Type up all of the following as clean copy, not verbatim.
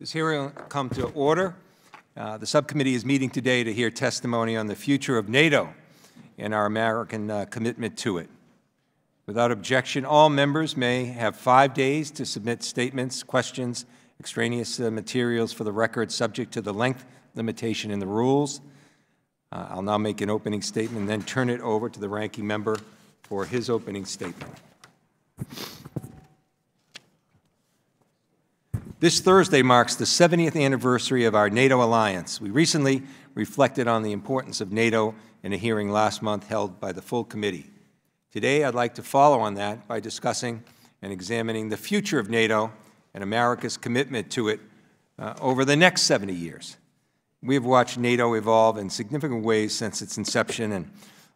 This hearing will come to order. The subcommittee is meeting today to hear testimony on the future of NATO and our American commitment to it. Without objection, all members may have 5 days to submit statements, questions, extraneous materials for the record, subject to the length limitation in the rules. I'll now make an opening statement and then turn it over to the ranking member for his opening statement. This Thursday marks the 70th anniversary of our NATO alliance. We recently reflected on the importance of NATO in a hearing last month held by the full committee. Today, I'd like to follow on that by discussing and examining the future of NATO and America's commitment to it over the next 70 years. We have watched NATO evolve in significant ways since its inception, and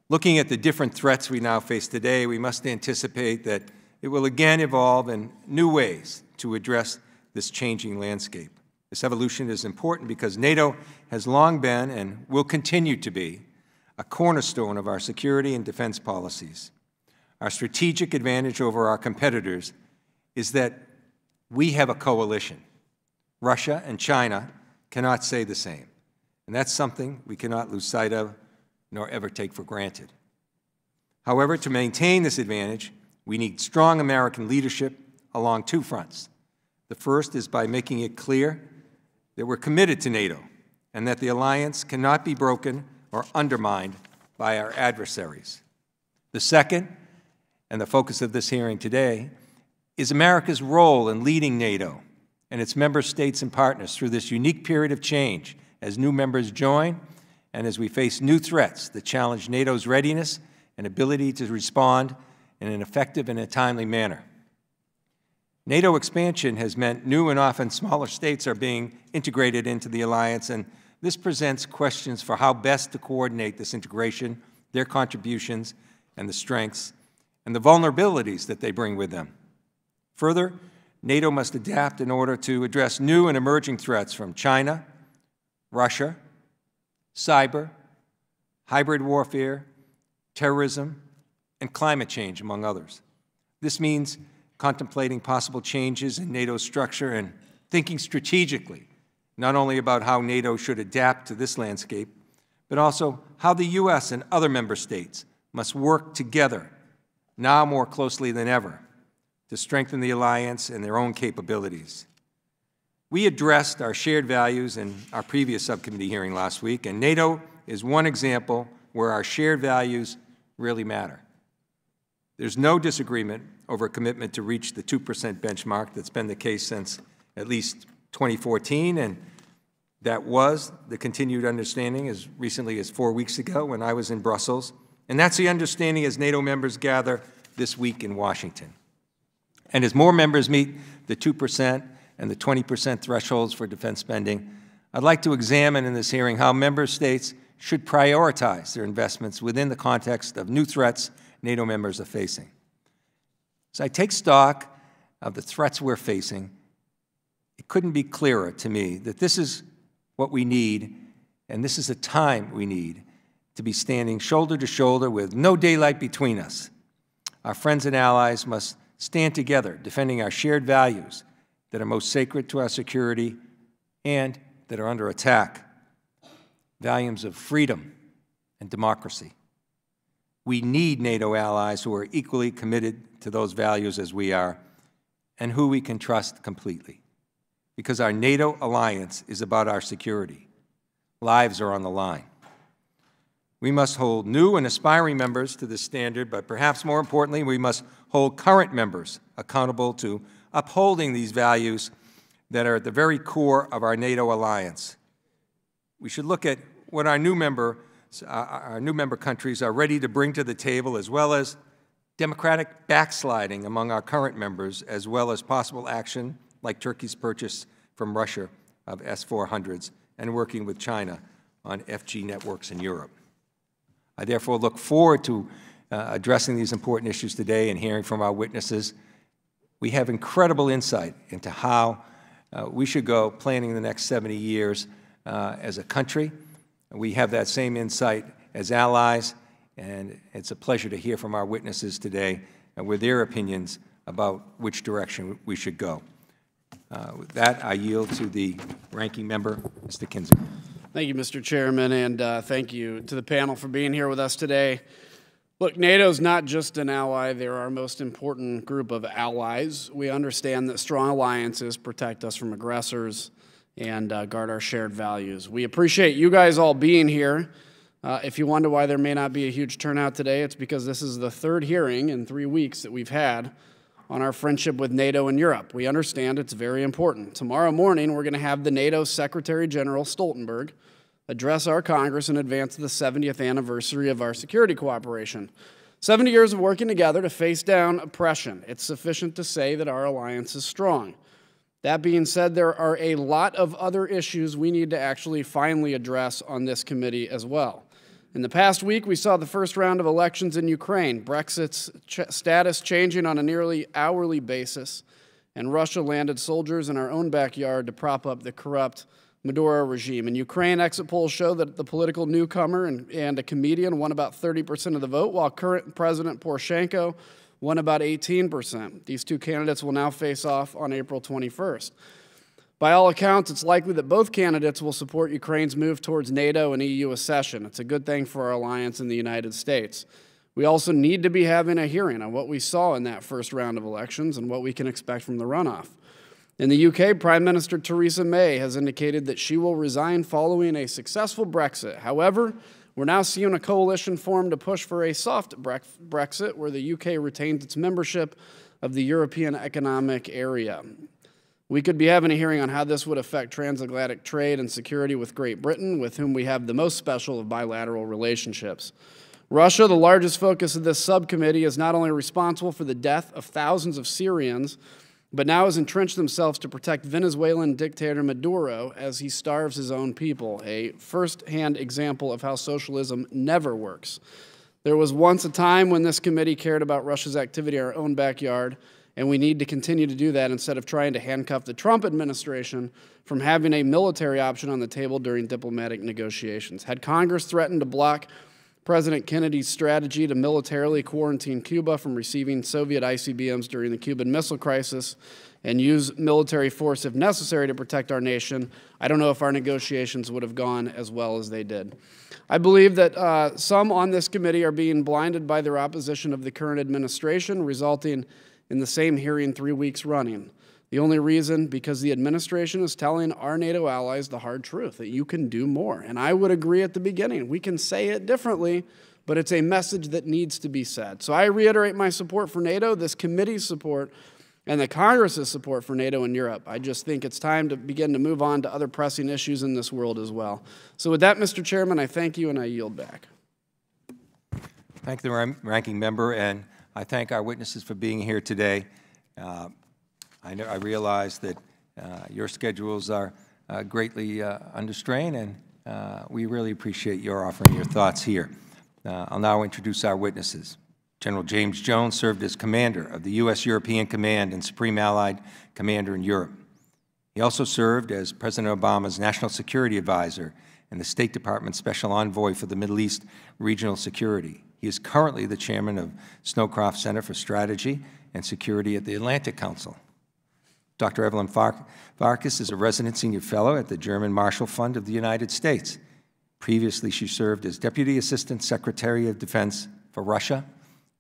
looking at the different threats we now face today, we must anticipate that it will again evolve in new ways to address this changing landscape. This evolution is important because NATO has long been and will continue to be a cornerstone of our security and defense policies. Our strategic advantage over our competitors is that we have a coalition. Russia and China cannot say the same, and that's something we cannot lose sight of nor ever take for granted. However, to maintain this advantage, we need strong American leadership along two fronts. The first is by making it clear that we're committed to NATO and that the alliance cannot be broken or undermined by our adversaries. The second, and the focus of this hearing today, is America's role in leading NATO and its member states and partners through this unique period of change as new members join and as we face new threats that challenge NATO's readiness and ability to respond in an effective and a timely manner. NATO expansion has meant new and often smaller states are being integrated into the alliance, and this presents questions for how best to coordinate this integration, their contributions, and the strengths, and the vulnerabilities that they bring with them. Further, NATO must adapt in order to address new and emerging threats from China, Russia, cyber, hybrid warfare, terrorism, and climate change, among others. This means contemplating possible changes in NATO's structure and thinking strategically, not only about how NATO should adapt to this landscape, but also how the U.S. and other member states must work together, now more closely than ever, to strengthen the alliance and their own capabilities. We addressed our shared values in our previous subcommittee hearing last week, and NATO is one example where our shared values really matter. There's no disagreement over a commitment to reach the 2% benchmark. That's been the case since at least 2014, and that was the continued understanding as recently as 4 weeks ago when I was in Brussels. And that's the understanding as NATO members gather this week in Washington. And as more members meet the 2% and the 20% thresholds for defense spending, I'd like to examine in this hearing how member states should prioritize their investments within the context of new threats NATO members are facing. As I take stock of the threats we're facing, it couldn't be clearer to me that this is what we need, and this is the time we need to be standing shoulder to shoulder with no daylight between us. Our friends and allies must stand together, defending our shared values that are most sacred to our security and that are under attack, values of freedom and democracy. We need NATO allies who are equally committed to those values as we are and who we can trust completely, because our NATO alliance is about our security. Lives are on the line. We must hold new and aspiring members to this standard, but perhaps more importantly, we must hold current members accountable to upholding these values that are at the very core of our NATO alliance. We should look at what our new member countries are ready to bring to the table, as well as democratic backsliding among our current members, as well as possible action like Turkey's purchase from Russia of S-400s and working with China on FG networks in Europe. I therefore look forward to addressing these important issues today and hearing from our witnesses. We have incredible insight into how we should go planning the next 70 years as a country. We have that same insight as allies, and it's a pleasure to hear from our witnesses today with their opinions about which direction we should go. With that, I yield to the ranking member, Mr. Kinzinger. Thank you, Mr. Chairman, and thank you to the panel for being here with us today. Look, NATO is not just an ally. They're our most important group of allies. We understand that strong alliances protect us from aggressors and guard our shared values. We appreciate you guys all being here. If you wonder why there may not be a huge turnout today, it's because this is the third hearing in 3 weeks that we've had on our friendship with NATO and Europe. We understand it's very important. Tomorrow morning, we're going to have the NATO Secretary General Stoltenberg address our Congress in advance of the 70th anniversary of our security cooperation. 70 years of working together to face down oppression. It's sufficient to say that our alliance is strong. That being said, there are a lot of other issues we need to actually finally address on this committee as well. In the past week, we saw the first round of elections in Ukraine, Brexit's status changing on a nearly hourly basis, and Russia landed soldiers in our own backyard to prop up the corrupt Maduro regime. In Ukraine, exit polls show that the political newcomer and a comedian won about 30% of the vote, while current President Poroshenko won about 18%. These two candidates will now face off on April 21st. By all accounts, it's likely that both candidates will support Ukraine's move towards NATO and EU accession. It's a good thing for our alliance in the United States. We also need to be having a hearing on what we saw in that first round of elections and what we can expect from the runoff. In the UK, Prime Minister Theresa May has indicated that she will resign following a successful Brexit. However, we're now seeing a coalition form to push for a soft Brexit, where the UK retains its membership of the European Economic Area. We could be having a hearing on how this would affect transatlantic trade and security with Great Britain, with whom we have the most special of bilateral relationships. Russia, the largest focus of this subcommittee, is not only responsible for the death of thousands of Syrians, but now has entrenched themselves to protect Venezuelan dictator Maduro as he starves his own people, a first-hand example of how socialism never works. There was once a time when this committee cared about Russia's activity in our own backyard, and we need to continue to do that instead of trying to handcuff the Trump administration from having a military option on the table during diplomatic negotiations. Had Congress threatened to block President Kennedy's strategy to militarily quarantine Cuba from receiving Soviet ICBMs during the Cuban Missile Crisis and use military force if necessary to protect our nation, I don't know if our negotiations would have gone as well as they did. I believe that some on this committee are being blinded by their opposition of the current administration, resulting in the same hearing 3 weeks running. The only reason, because the administration is telling our NATO allies the hard truth, that you can do more. And I would agree at the beginning. We can say it differently, but it's a message that needs to be said. So I reiterate my support for NATO, this committee's support, and the Congress's support for NATO and Europe. I just think it's time to begin to move on to other pressing issues in this world as well. So with that, Mr. Chairman, I thank you and I yield back. Thank the ranking member, and I thank our witnesses for being here today. I realize that your schedules are greatly under strain, and we really appreciate your offering your thoughts here. I'll now introduce our witnesses. General James Jones served as commander of the U.S. European Command and Supreme Allied Commander in Europe. He also served as President Obama's National Security Advisor and the State Department's Special Envoy for the Middle East Regional Security. He is currently the chairman of Snowcroft Center for Strategy and Security at the Atlantic Council. Dr. Evelyn Farkas is a resident senior fellow at the German Marshall Fund of the United States. Previously, she served as Deputy Assistant Secretary of Defense for Russia,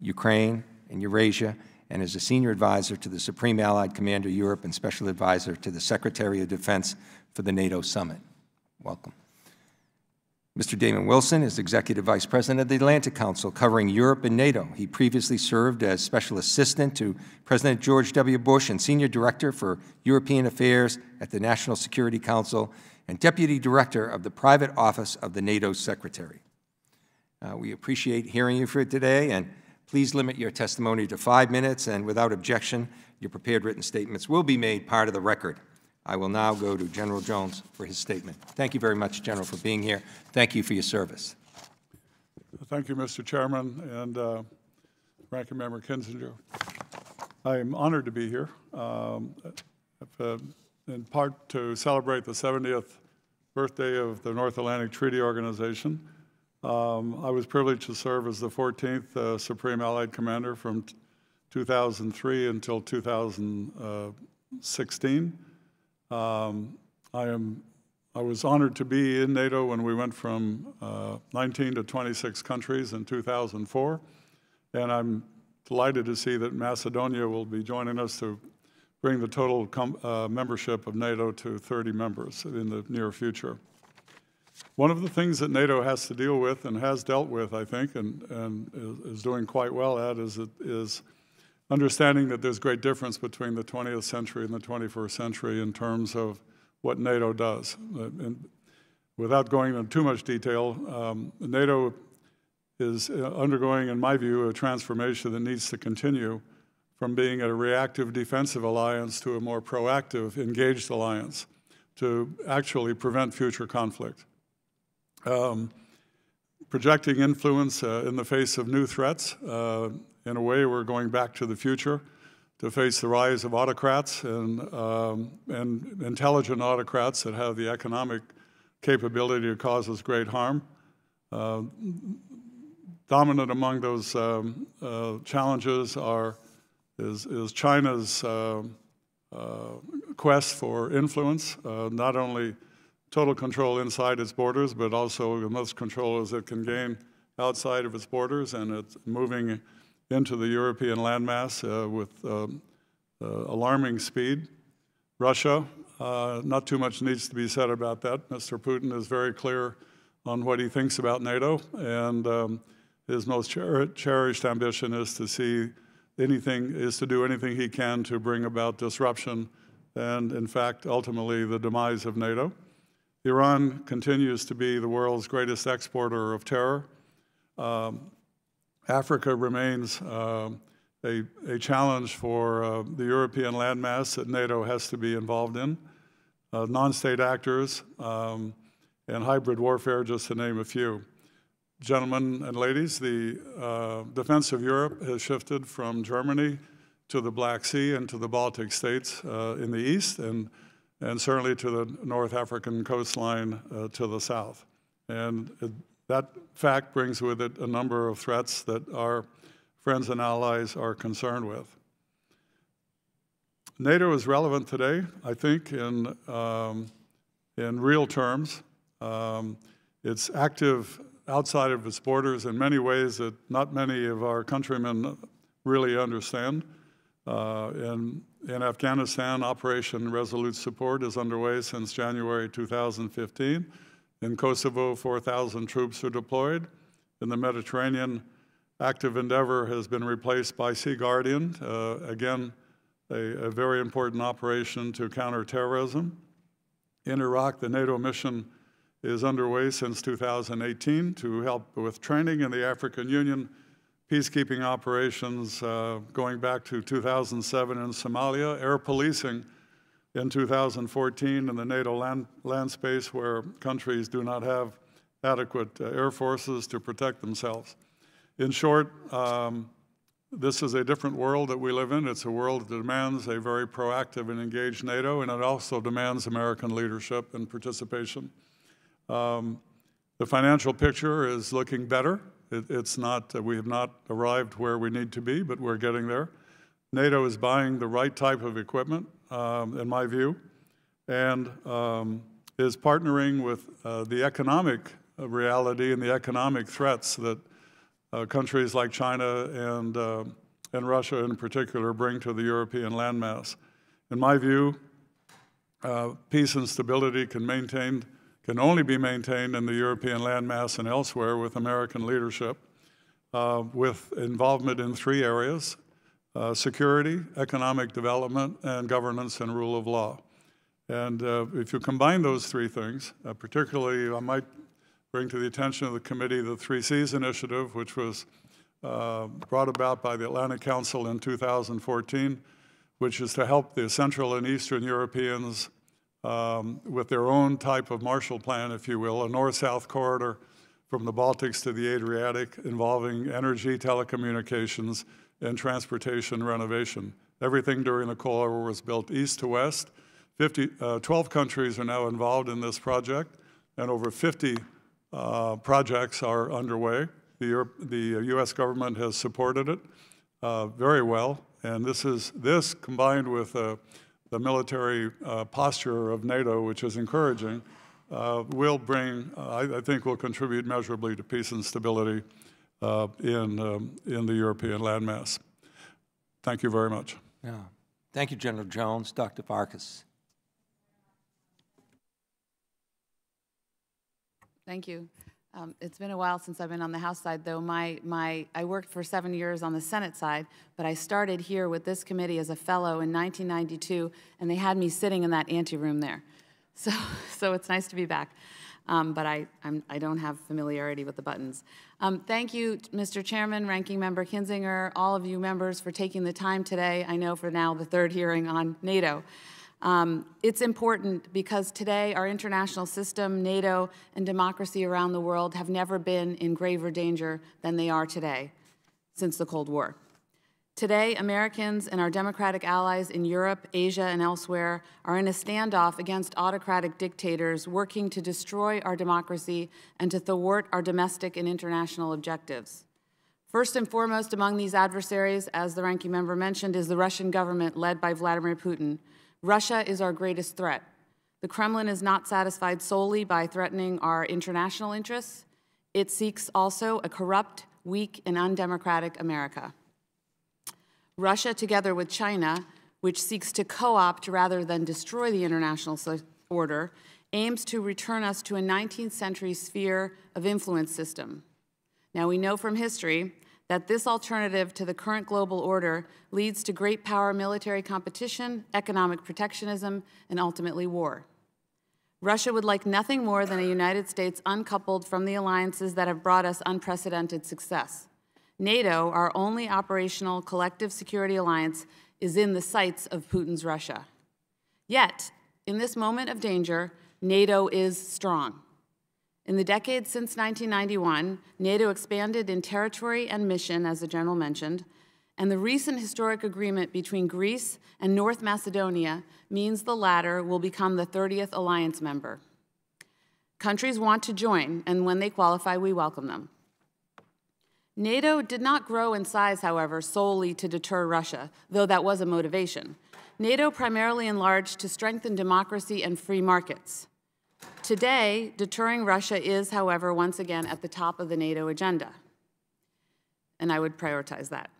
Ukraine, and Eurasia, and as a senior advisor to the Supreme Allied Commander Europe and special advisor to the Secretary of Defense for the NATO Summit. Welcome. Mr. Damon Wilson is Executive Vice President of the Atlantic Council, covering Europe and NATO. He previously served as Special Assistant to President George W. Bush and Senior Director for European Affairs at the National Security Council and Deputy Director of the Private Office of the NATO Secretary. We appreciate hearing you for today, and please limit your testimony to 5 minutes, and without objection, your prepared written statements will be made part of the record. I will now go to General Jones for his statement. Thank you very much, General, for being here. Thank you for your service. Thank you, Mr. Chairman and Ranking Member Kinzinger. I am honored to be here, in part to celebrate the 70th birthday of the North Atlantic Treaty Organization. I was privileged to serve as the 14th Supreme Allied Commander from 2003 until 2016. I was honored to be in NATO when we went from 19 to 26 countries in 2004, and I'm delighted to see that Macedonia will be joining us to bring the total membership of NATO to 30 members in the near future. One of the things that NATO has to deal with and has dealt with, I think, and is doing quite well at is understanding that there's great difference between the 20th century and the 21st century in terms of what NATO does. And without going into too much detail, NATO is undergoing, in my view, a transformation that needs to continue from being a reactive defensive alliance to a more proactive engaged alliance to actually prevent future conflict. Projecting influence in the face of new threats. In a way, we're going back to the future to face the rise of autocrats and intelligent autocrats that have the economic capability to cause us great harm. Dominant among those challenges is China's quest for influence, not only total control inside its borders, but also the most control as it can gain outside of its borders, and it's moving into the European landmass with alarming speed. Russia, not too much needs to be said about that. Mr. Putin is very clear on what he thinks about NATO, and his most cherished ambition is to do anything he can to bring about disruption and, in fact, ultimately the demise of NATO. Iran continues to be the world's greatest exporter of terror. Africa remains a challenge for the European landmass that NATO has to be involved in. Non-state actors and hybrid warfare, just to name a few. Gentlemen and ladies, the defense of Europe has shifted from Germany to the Black Sea and to the Baltic states in the east, and certainly to the North African coastline to the south. And that fact brings with it a number of threats that our friends and allies are concerned with. NATO is relevant today, I think, in real terms. It's active outside of its borders in many ways that not many of our countrymen really understand. In Afghanistan, Operation Resolute Support is underway since January 2015. In Kosovo, 4,000 troops are deployed. In the Mediterranean, Active Endeavor has been replaced by Sea Guardian, again, a very important operation to counter terrorism. In Iraq, the NATO mission is underway since 2018 to help with training in the African Union peacekeeping operations going back to 2007 in Somalia, air policing in 2014 in the NATO land space where countries do not have adequate air forces to protect themselves. In short, this is a different world that we live in. It's a world that demands a very proactive and engaged NATO, and it also demands American leadership and participation. The financial picture is looking better. It's not, we have not arrived where we need to be, but we're getting there. NATO is buying the right type of equipment, in my view, and is partnering with the economic reality and the economic threats that countries like China and Russia in particular bring to the European landmass. In my view, peace and stability can only be maintained in the European landmass and elsewhere with American leadership, with involvement in three areas: security, economic development, and governance and rule of law. And if you combine those three things, particularly I might bring to the attention of the committee the 3 Cs initiative, which was brought about by the Atlantic Council in 2014, which is to help the Central and Eastern Europeans with their own type of Marshall Plan, if you will, a north-south corridor from the Baltics to the Adriatic involving energy, telecommunications, and transportation renovation. Everything during the Cold War was built east to west. 12 countries are now involved in this project, and over 50 projects are underway. The U.S. government has supported it very well, and this combined with the military posture of NATO, which is encouraging, will bring, I think, will contribute measurably to peace and stability in the European landmass. Thank you very much. Yeah. Thank you, General Jones. Dr. Farkas. Thank you. It's been a while since I've been on the House side, though. I worked for 7 years on the Senate side, but I started here with this committee as a fellow in 1992, and they had me sitting in that anteroom there. So it's nice to be back, but I don't have familiarity with the buttons. Thank you, Mr. Chairman, Ranking Member Kinzinger, all of you members for taking the time today. I know for now the third hearing on NATO. It's important because today our international system, NATO, and democracy around the world have never been in graver danger than they are today since the Cold War. Today, Americans and our democratic allies in Europe, Asia, and elsewhere are in a standoff against autocratic dictators working to destroy our democracy and to thwart our domestic and international objectives. First and foremost among these adversaries, as the ranking member mentioned, is the Russian government led by Vladimir Putin. Russia is our greatest threat. The Kremlin is not satisfied solely by threatening our international interests. It seeks also a corrupt, weak, and undemocratic America. Russia, together with China, which seeks to co-opt rather than destroy the international order, aims to return us to a 19th century sphere of influence system. Now, we know from history that this alternative to the current global order leads to great power military competition, economic protectionism, and ultimately war. Russia would like nothing more than a United States uncoupled from the alliances that have brought us unprecedented success. NATO, our only operational collective security alliance, is in the sights of Putin's Russia. Yet, in this moment of danger, NATO is strong. In the decades since 1991, NATO expanded in territory and mission, as the General mentioned, and the recent historic agreement between Greece and North Macedonia means the latter will become the 30th alliance member. Countries want to join, and when they qualify, we welcome them. NATO did not grow in size, however, solely to deter Russia, though that was a motivation. NATO primarily enlarged to strengthen democracy and free markets. Today, deterring Russia is, however, once again at the top of the NATO agenda, and I would prioritize that.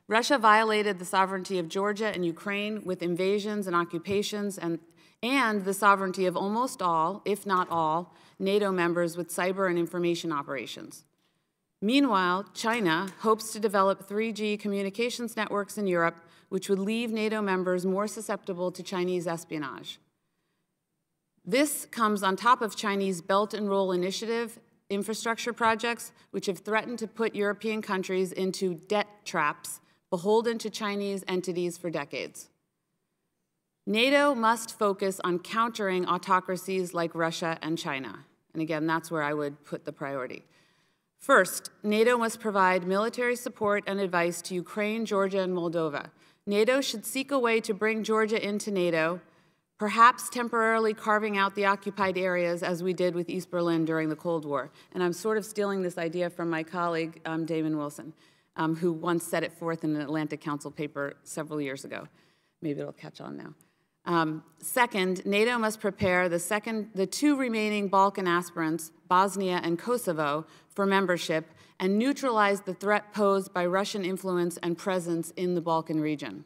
Russia violated the sovereignty of Georgia and Ukraine with invasions and occupations, and the sovereignty of almost all, if not all, NATO members with cyber and information operations. Meanwhile, China hopes to develop 3G communications networks in Europe, which would leave NATO members more susceptible to Chinese espionage. This comes on top of Chinese Belt and Roll Initiative infrastructure projects, which have threatened to put European countries into debt traps beholden to Chinese entities for decades. NATO must focus on countering autocracies like Russia and China. And again, that's where I would put the priority. First, NATO must provide military support and advice to Ukraine, Georgia, and Moldova. NATO should seek a way to bring Georgia into NATO, perhaps temporarily carving out the occupied areas as we did with East Berlin during the Cold War. And I'm sort of stealing this idea from my colleague, Damon Wilson, who once set it forth in an Atlantic Council paper several years ago. Maybe it'll catch on now. Second, NATO must prepare the two remaining Balkan aspirants, Bosnia and Kosovo, for membership and neutralize the threat posed by Russian influence and presence in the Balkan region.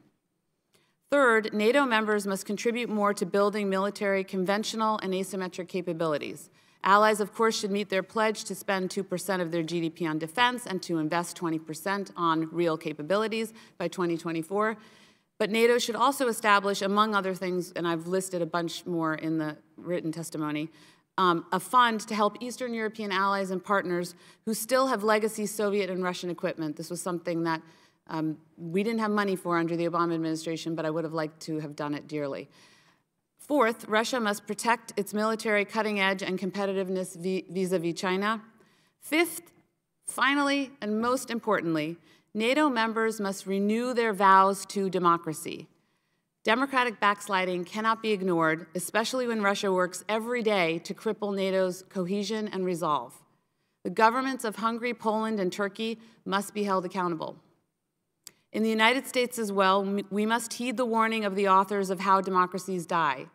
Third, NATO members must contribute more to building military conventional and asymmetric capabilities. Allies, of course, should meet their pledge to spend 2% of their GDP on defense and to invest 20% on real capabilities by 2024. But NATO should also establish, among other things, and I've listed a bunch more in the written testimony, a fund to help Eastern European allies and partners who still have legacy Soviet and Russian equipment. This was something that we didn't have money for under the Obama administration, but I would have liked to have done it dearly. Fourth, Russia must protect its military cutting edge and competitiveness vis-a-vis China. Fifth, finally, and most importantly, NATO members must renew their vows to democracy. Democratic backsliding cannot be ignored, especially when Russia works every day to cripple NATO's cohesion and resolve. The governments of Hungary, Poland, and Turkey must be held accountable. In the United States as well, we must heed the warning of the authors of How Democracies Die.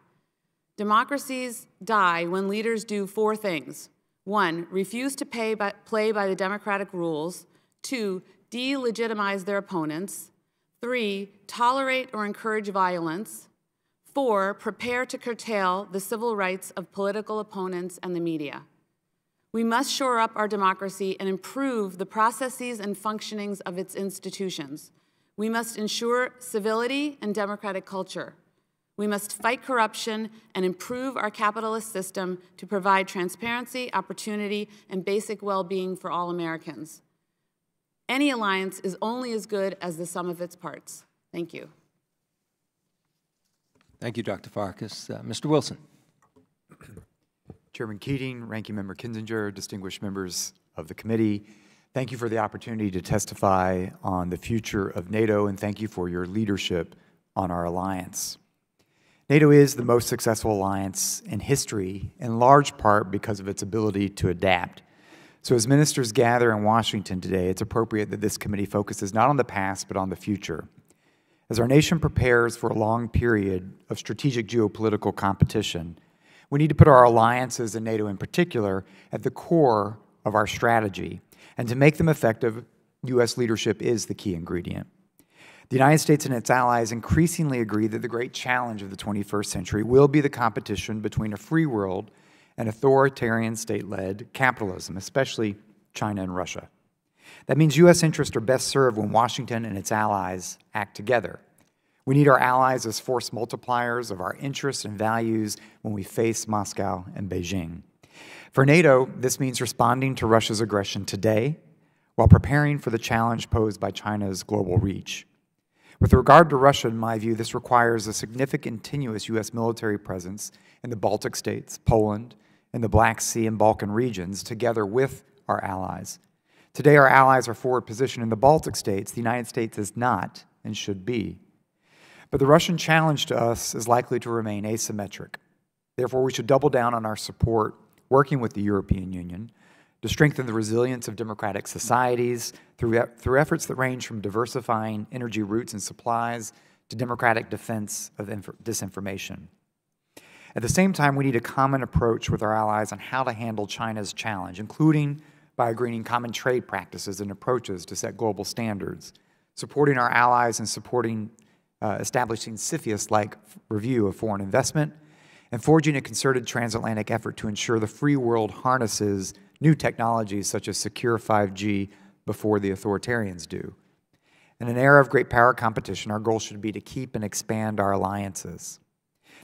Democracies die when leaders do 4 things. 1, refuse to play by the democratic rules. 2, delegitimize their opponents. 3, tolerate or encourage violence. 4, prepare to curtail the civil rights of political opponents and the media. We must shore up our democracy and improve the processes and functionings of its institutions. We must ensure civility and democratic culture. We must fight corruption and improve our capitalist system to provide transparency, opportunity, and basic well-being for all Americans. Any alliance is only as good as the sum of its parts. Thank you. Thank you, Dr. Farkas. Mr. Wilson. Chairman Keating, Ranking Member Kinzinger, distinguished members of the committee, thank you for the opportunity to testify on the future of NATO, and thank you for your leadership on our alliance. NATO is the most successful alliance in history, in large part because of its ability to adapt. So as ministers gather in Washington today, it's appropriate that this committee focuses not on the past, but on the future. As our nation prepares for a long period of strategic geopolitical competition, we need to put our alliances, and NATO in particular, at the core of our strategy. And to make them effective, U.S. leadership is the key ingredient. The United States and its allies increasingly agree that the great challenge of the 21st century will be the competition between a free world and authoritarian state-led capitalism, especially China and Russia. That means U.S. interests are best served when Washington and its allies act together. We need our allies as force multipliers of our interests and values when we face Moscow and Beijing. For NATO, this means responding to Russia's aggression today while preparing for the challenge posed by China's global reach. With regard to Russia, in my view, this requires a significant continuous U.S. military presence in the Baltic states, Poland, and the Black Sea and Balkan regions, together with our allies. Today, our allies are forward positioned in the Baltic states. The United States is not and should be. But the Russian challenge to us is likely to remain asymmetric. Therefore, we should double down on our support, working with the European Union, to strengthen the resilience of democratic societies through efforts that range from diversifying energy routes and supplies to democratic defense of disinformation. At the same time, we need a common approach with our allies on how to handle China's challenge, including by agreeing common trade practices and approaches to set global standards, supporting our allies and establishing CFIUS-like review of foreign investment, and forging a concerted transatlantic effort to ensure the free world harnesses new technologies such as secure 5G before the authoritarians do. In an era of great power competition, our goal should be to keep and expand our alliances.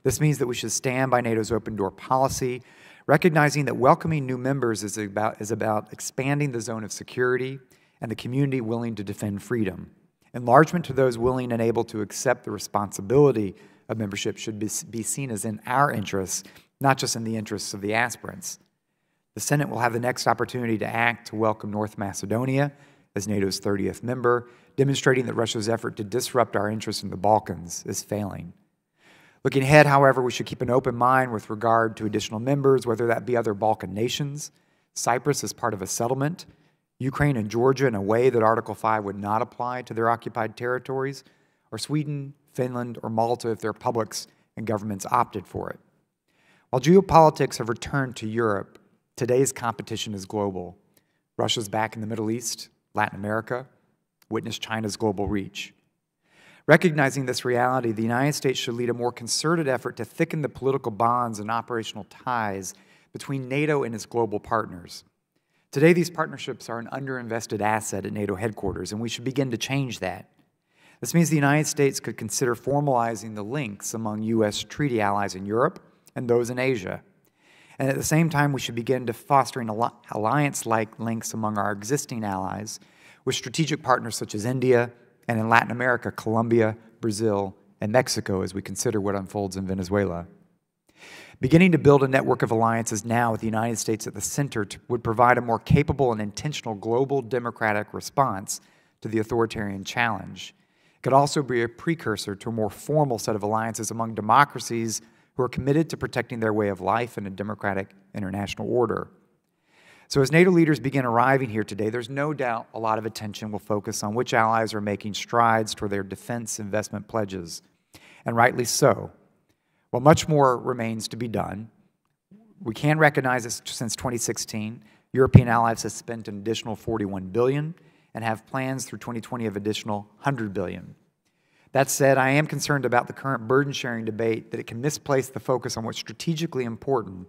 This means that we should stand by NATO's open door policy, recognizing that welcoming new members is about expanding the zone of security and the community willing to defend freedom. Enlargement to those willing and able to accept the responsibility of membership should be seen as in our interests, not just in the interests of the aspirants. The Senate will have the next opportunity to act to welcome North Macedonia as NATO's 30th member, demonstrating that Russia's effort to disrupt our interests in the Balkans is failing. Looking ahead, however, we should keep an open mind with regard to additional members, whether that be other Balkan nations, Cyprus as part of a settlement, Ukraine and Georgia in a way that Article 5 would not apply to their occupied territories, or Sweden, Finland, or Malta if their publics and governments opted for it. While geopolitics have returned to Europe, today's competition is global. Russia's back in the Middle East, Latin America, witness China's global reach. Recognizing this reality, the United States should lead a more concerted effort to thicken the political bonds and operational ties between NATO and its global partners. Today, these partnerships are an underinvested asset at NATO headquarters, and we should begin to change that. This means the United States could consider formalizing the links among U.S. treaty allies in Europe and those in Asia. And at the same time, we should begin to fostering alliance-like links among our existing allies with strategic partners such as India, and in Latin America, Colombia, Brazil, and Mexico as we consider what unfolds in Venezuela. Beginning to build a network of alliances now with the United States at the center would provide a more capable and intentional global democratic response to the authoritarian challenge. It could also be a precursor to a more formal set of alliances among democracies who are committed to protecting their way of life in a democratic international order. So as NATO leaders begin arriving here today, there's no doubt a lot of attention will focus on which allies are making strides toward their defense investment pledges, and rightly so. While much more remains to be done, we can recognize that since 2016, European allies have spent an additional $41 billion and have plans through 2020 of additional $100 billion. That said, I am concerned about the current burden-sharing debate, that it can misplace the focus on what's strategically important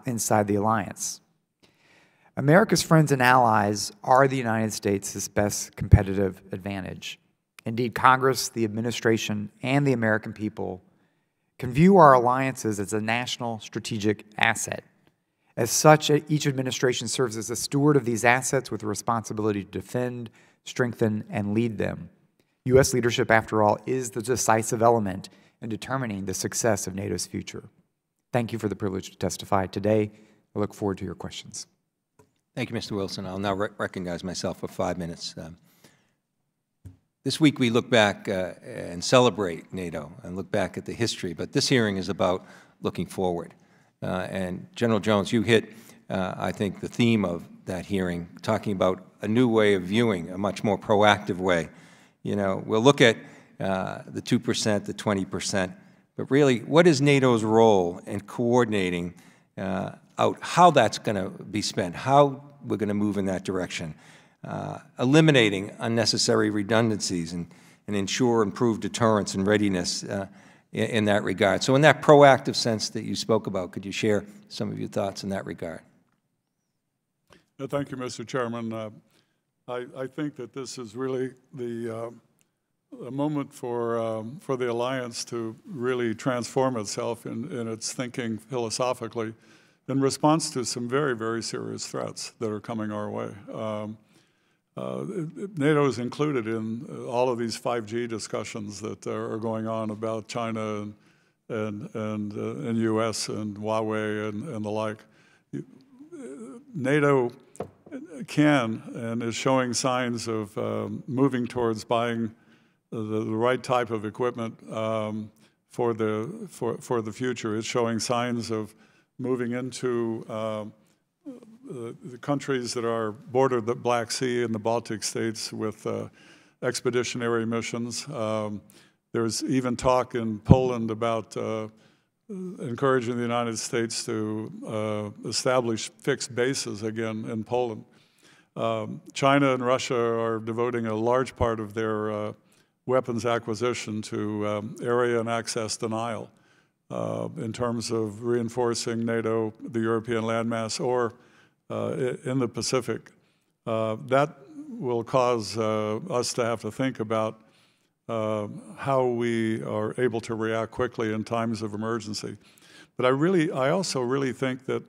inside the alliance. America's friends and allies are the United States' best competitive advantage. Indeed, Congress, the administration, and the American people can view our alliances as a national strategic asset. As such, each administration serves as a steward of these assets with the responsibility to defend, strengthen, and lead them. U.S. leadership, after all, is the decisive element in determining the success of NATO's future. Thank you for the privilege to testify today. I look forward to your questions. Thank you, Mr. Wilson. I'll now recognize myself for 5 minutes. This week we look back and celebrate NATO and look back at the history, but this hearing is about looking forward. And General Jones, you hit, I think, the theme of that hearing, talking about a new way of viewing, a much more proactive way. You know, we'll look at the 2%, the 20%, but really, what is NATO's role in coordinating out how that's going to be spent, how we're going to move in that direction, eliminating unnecessary redundancies and ensure improved deterrence and readiness in that regard. So in that proactive sense that you spoke about, could you share some of your thoughts in that regard? Thank you, Mr. Chairman. I think that this is really a moment for the alliance to really transform itself in its thinking philosophically in response to some very, very serious threats that are coming our way. NATO is included in all of these 5G discussions that are going on about China and U.S. and Huawei and the like. NATO can and is showing signs of moving towards buying the right type of equipment for the future. It's showing signs of moving into the countries that are border the Black Sea and the Baltic states with expeditionary missions. There's even talk in Poland about encouraging the United States to establish fixed bases again in Poland. China and Russia are devoting a large part of their weapons acquisition to area and access denial in terms of reinforcing NATO, the European landmass, or in the Pacific. That will cause us to have to think about how we are able to react quickly in times of emergency. But I also really think that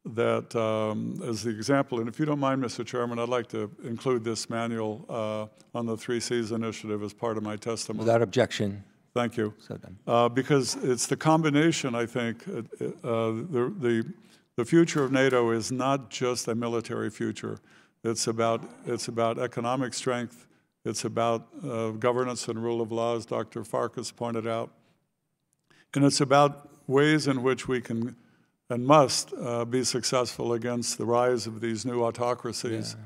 as the example, and if you don't mind, Mr. Chairman, I'd like to include this manual on the 3 Cs initiative as part of my testimony. Without objection. Thank you. So done. Because it's the combination, I think, the future of NATO is not just a military future. It's about economic strength. It's about governance and rule of law, as Dr. Farkas pointed out. And it's about ways in which we can and must be successful against the rise of these new autocracies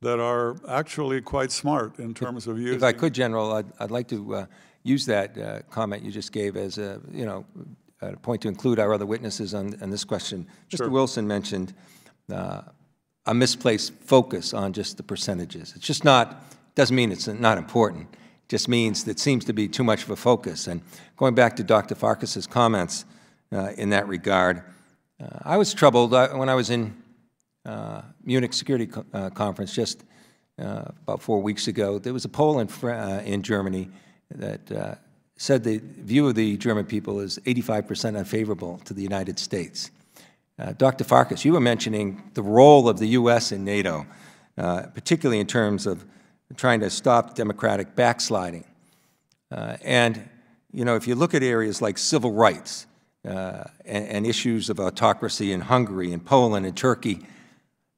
that are actually quite smart in terms of using. If I could, General, I'd like to use that comment you just gave as a, a point to include our other witnesses on this question. Sure. Mr. Wilson mentioned a misplaced focus on just the percentages. It's just not, doesn't mean it's not important. It just means that it seems to be too much of a focus. And going back to Dr. Farkas's comments in that regard, I was troubled when I was in Munich Security Conference just about 4 weeks ago. There was a poll in Germany that said the view of the German people is 85% unfavorable to the United States. Dr. Farkas, you were mentioning the role of the U.S. in NATO, particularly in terms of trying to stop democratic backsliding. And, if you look at areas like civil rights and issues of autocracy in Hungary and Poland and Turkey,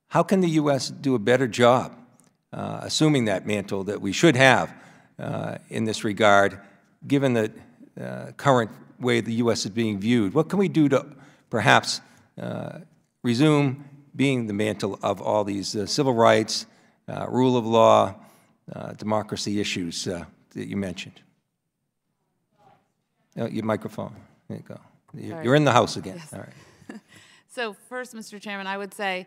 how can the U.S. do a better job, assuming that mantle that we should have in this regard, given the current way the U.S. is being viewed? What can we do to perhaps resume being the mantle of all these civil rights, rule of law, democracy issues that you mentioned. Your microphone. There you go. You're in the House again. Yes. All right. So first, Mr. Chairman, I would say,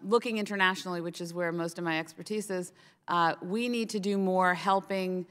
looking internationally, which is where most of my expertise is, we need to do more helping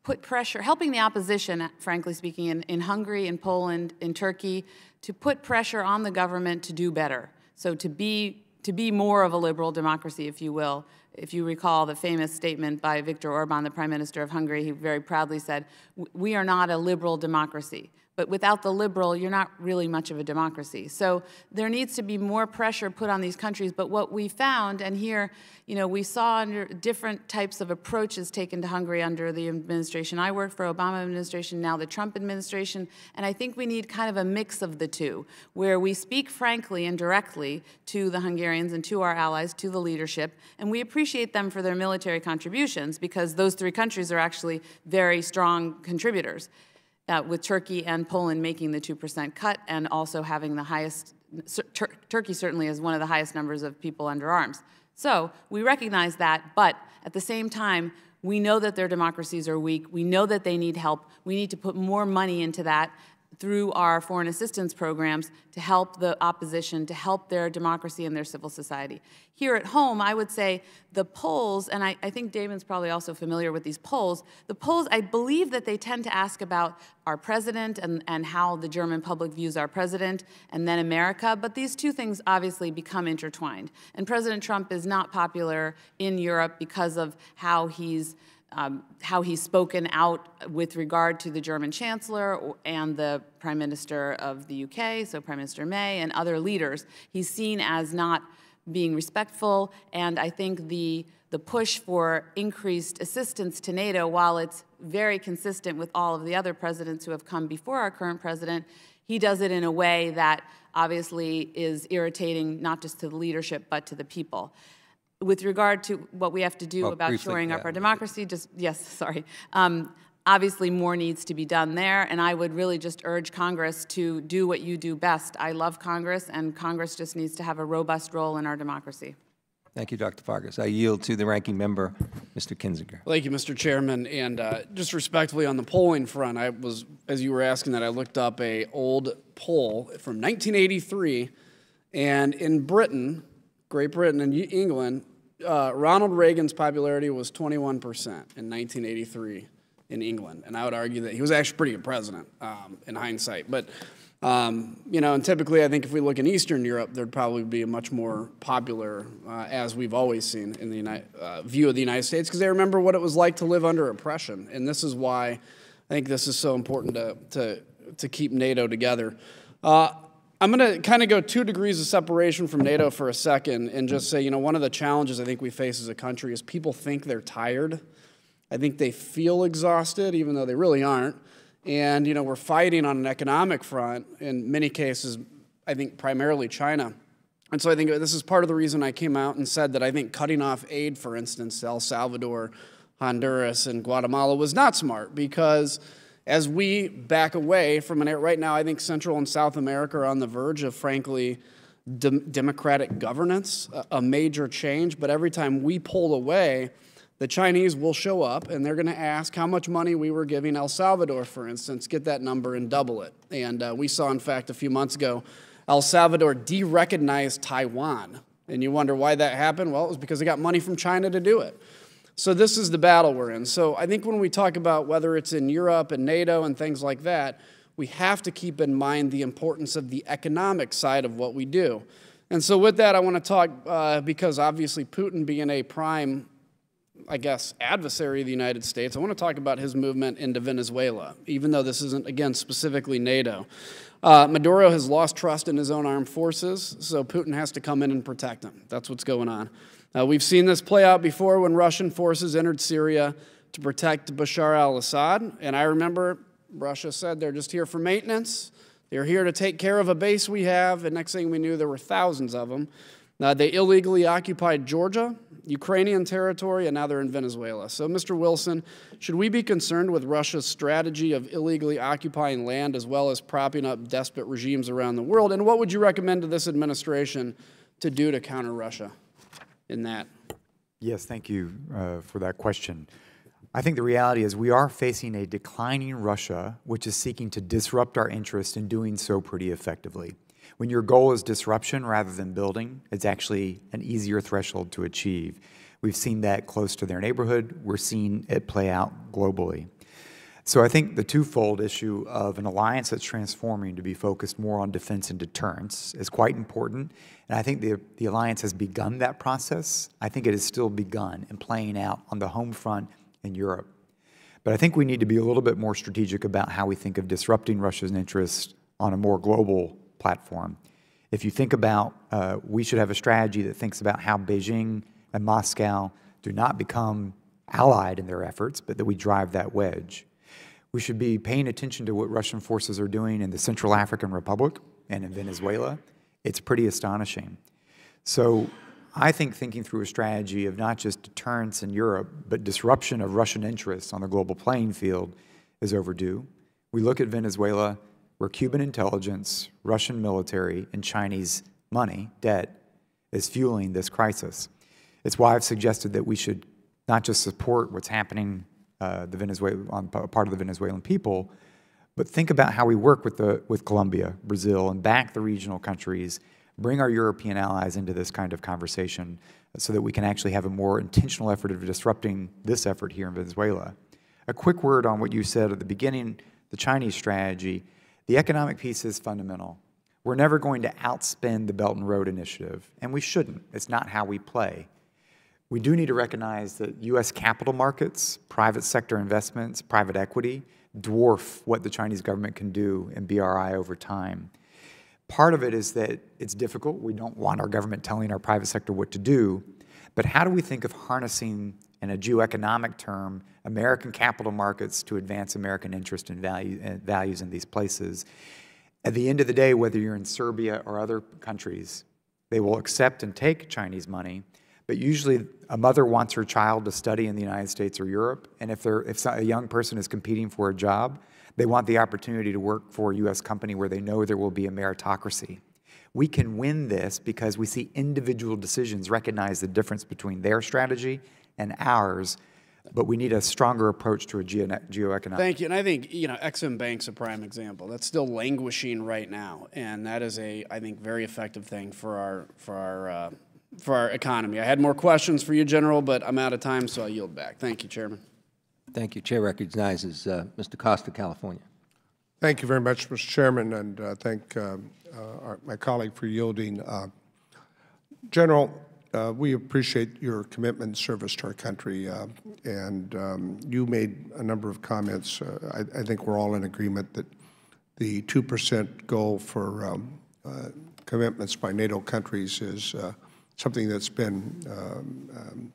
put pressure, helping the opposition, frankly speaking, in Hungary, in Poland, in Turkey, to put pressure on the government to do better. So to be more of a liberal democracy, if you will. If you recall the famous statement by Viktor Orban, the Prime Minister of Hungary, he very proudly said, "We are not a liberal democracy." But without the liberal, you're not really much of a democracy. So there needs to be more pressure put on these countries. But what we found, and here, we saw under different types of approaches taken to Hungary under the administration. I worked for Obama administration, now the Trump administration, and I think we need kind of a mix of the two, where we speak frankly and directly to the Hungarians and to our allies, to the leadership, and we appreciate them for their military contributions, because those three countries are actually very strong contributors. With Turkey and Poland making the 2% cut and also having the highest, Turkey certainly has one of the highest numbers of people under arms. So we recognize that, but at the same time, we know that their democracies are weak. We know that they need help. We need to put more money into that through our foreign assistance programs to help the opposition, to help their democracy and their civil society. Here at home, I would say the polls, and I think Damon's probably also familiar with these polls, the polls, I believe that they tend to ask about our president and how the German public views our president, and then America, but these two things obviously become intertwined. And President Trump is not popular in Europe because of how he's spoken out with regard to the German Chancellor and the Prime Minister of the UK, so Prime Minister May, and other leaders. He's seen as not being respectful, and I think the push for increased assistance to NATO, while it's very consistent with all of the other presidents who have come before our current president, he does it in a way that obviously is irritating not just to the leadership but to the people. With regard to what we have to do about briefly, shoring up our democracy, obviously more needs to be done there, and I would really just urge Congress to do what you do best. I love Congress, and Congress just needs to have a robust role in our democracy. Thank you, Dr. Farkas. I yield to the ranking member, Mr. Kinzinger. Thank you, Mr. Chairman. And just respectfully on the polling front, as you were asking that, I looked up an old poll from 1983, and in Britain, Great Britain and England, Ronald Reagan's popularity was 21% in 1983 in England. And I would argue that he was actually a pretty good president in hindsight. But, and typically I think if we look in Eastern Europe, there'd probably be a much more popular, as we've always seen in the view of the United States, because they remember what it was like to live under oppression. And this is why I think this is so important to keep NATO together. I'm going to kind of go 2 degrees of separation from NATO for a second and just say, one of the challenges I think we face as a country is people think they're tired. I think they feel exhausted, even though they really aren't. And, we're fighting on an economic front, in many cases, I think primarily China. And so I think this is part of the reason I came out and said that I think cutting off aid, for instance, to El Salvador, Honduras, and Guatemala was not smart, because as we back away from right now, I think Central and South America are on the verge of, frankly, democratic governance, a major change. But every time we pull away, the Chinese will show up, and they're going to ask how much money we were giving El Salvador, for instance, get that number and double it. And we saw, in fact, a few months ago, El Salvador de-recognized Taiwan. And you wonder why that happened? Well, it was because they got money from China to do it. So this is the battle we're in. So I think when we talk about whether it's in Europe and NATO and things like that, we have to keep in mind the importance of the economic side of what we do. And so with that, I want to talk, because obviously Putin being a prime, adversary of the United States, I want to talk about his movement into Venezuela, even though this isn't, again, specifically NATO. Maduro has lost trust in his own armed forces, so Putin has to come in and protect him. That's what's going on. We've seen this play out before when Russian forces entered Syria to protect Bashar al-Assad. And I remember Russia said they're just here for maintenance. They're here to take care of a base we have. And next thing we knew, there were thousands of them. They illegally occupied Georgia, Ukrainian territory, and now they're in Venezuela. So, Mr. Wilson, should we be concerned with Russia's strategy of illegally occupying land as well as propping up despot regimes around the world? And what would you recommend to this administration to do to counter Russia in that? Yes, thank you for that question. I think the reality is we are facing a declining Russia, which is seeking to disrupt our interests and doing so pretty effectively. When your goal is disruption rather than building, it's actually an easier threshold to achieve. We've seen that close to their neighborhood. We're seeing it play out globally. So I think the twofold issue of an alliance that's transforming to be focused more on defense and deterrence is quite important. And I think the alliance has begun that process. I think it has still begun and playing out on the home front in Europe. But I think we need to be a little bit more strategic about how we think of disrupting Russia's interests on a more global platform. If you think about, we should have a strategy that thinks about how Beijing and Moscow do not become allied in their efforts, but that we drive that wedge. We should be paying attention to what Russian forces are doing in the Central African Republic and in Venezuela. It's pretty astonishing. So I think thinking through a strategy of not just deterrence in Europe, but disruption of Russian interests on the global playing field is overdue. We look at Venezuela, where Cuban intelligence, Russian military, and Chinese money, debt, is fueling this crisis. It's why I've suggested that we should not just support what's happening on part of the Venezuelan people, but think about how we work with Colombia, Brazil, and back the regional countries, bring our European allies into this kind of conversation so that we can actually have a more intentional effort of disrupting this effort here in Venezuela. A quick word on what you said at the beginning, the Chinese strategy. The economic piece is fundamental. We're never going to outspend the Belt and Road Initiative, and we shouldn't. It's not how we play. We do need to recognize that U.S. capital markets, private sector investments, private equity, dwarf what the Chinese government can do in BRI over time. Part of it is that it's difficult. We don't want our government telling our private sector what to do. But how do we think of harnessing, in a geoeconomic term, American capital markets to advance American interest and values in these places? At the end of the day, whether you're in Serbia or other countries, they will accept and take Chinese money. But usually a mother wants her child to study in the United States or Europe, and if a young person is competing for a job, they want the opportunity to work for a U.S. company where they know there will be a meritocracy. We can win this because we see individual decisions recognize the difference between their strategy and ours, but we need a stronger approach to a geoeconomic. Thank you. And I think, Exim Bank's a prime example. That's still languishing right now, and that is I think, very effective thing for our economy. I had more questions for you, General, but I'm out of time, so I'll yield back. Thank you, Chairman. Thank you. Chair recognizes Mr. Costa, California. Thank you very much, Mr. Chairman, and thank my colleague for yielding. General, we appreciate your commitment and service to our country, and you made a number of comments. I think we're all in agreement that the 2% goal for commitments by NATO countries is something that's been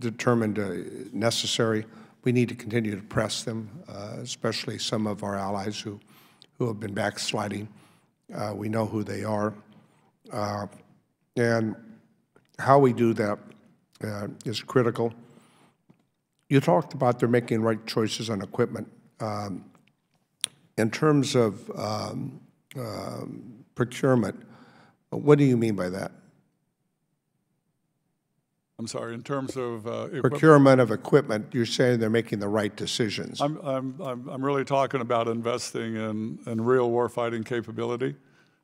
determined necessary. We need to continue to press them, especially some of our allies who have been backsliding. We know who they are. And how we do that is critical. You talked about they're making right choices on equipment. In terms of procurement, what do you mean by that? I'm sorry, in terms of procurement of equipment, you're saying they're making the right decisions. I'm really talking about investing in real warfighting capability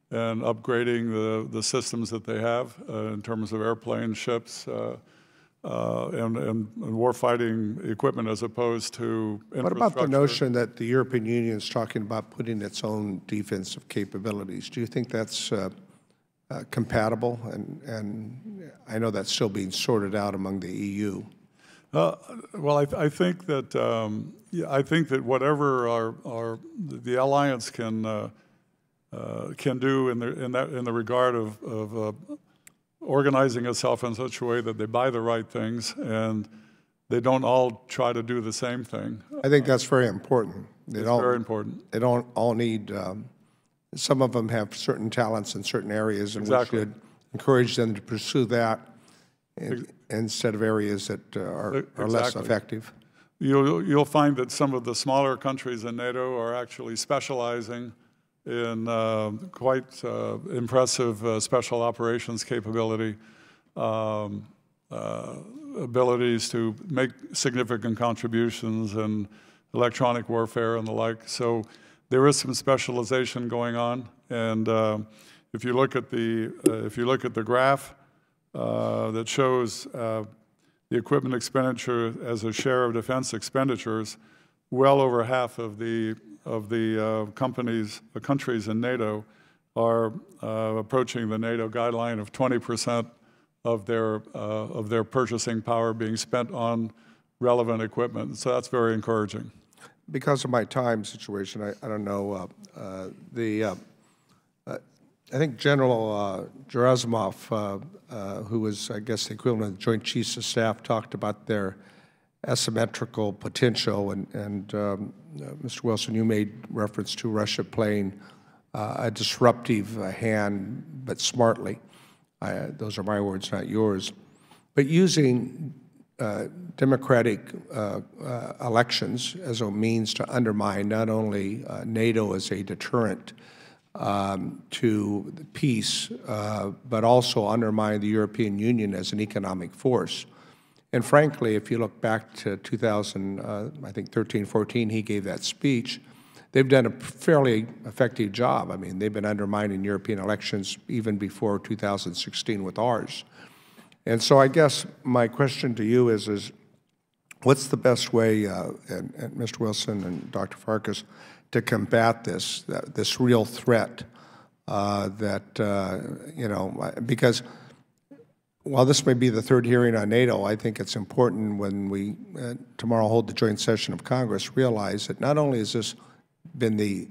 and upgrading the systems that they have in terms of airplanes, ships, and warfighting equipment as opposed to infrastructure. What about the notion that the European Union is talking about putting its own defensive capabilities? Do you think that's compatible? And I know that's still being sorted out among the EU. Well, I think that whatever the alliance can do in the regard of organizing itself in such a way that they buy the right things and they don't all try to do the same thing. I think that's very important. It's very important. They don't all need. Some of them have certain talents in certain areas, and exactly. we should encourage them to pursue that instead of areas that are less effective. You'll find that some of the smaller countries in NATO are actually specializing in quite impressive special operations capability, abilities to make significant contributions in electronic warfare and the like. So there is some specialization going on, and if you look at the graph that shows the equipment expenditure as a share of defense expenditures, well over half of the countries in NATO are approaching the NATO guideline of 20% of their purchasing power being spent on relevant equipment. So that's very encouraging. Because of my time situation, I don't know, I think General Gerasimov, who was, I guess, the equivalent of the Joint Chiefs of Staff, talked about their asymmetrical potential, and Mr. Wilson, you made reference to Russia playing a disruptive hand, but smartly. Those are my words, not yours. But using democratic elections as a means to undermine not only NATO as a deterrent to peace, but also undermine the European Union as an economic force. And frankly, if you look back to 2013, 14, he gave that speech, they've done a fairly effective job. I mean, they've been undermining European elections even before 2016 with ours. And so I guess my question to you is what's the best way, and Mr. Wilson and Dr. Farkas, to combat this real threat because while this may be the third hearing on NATO, I think it's important when we tomorrow hold the joint session of Congress, realize that not only has this been the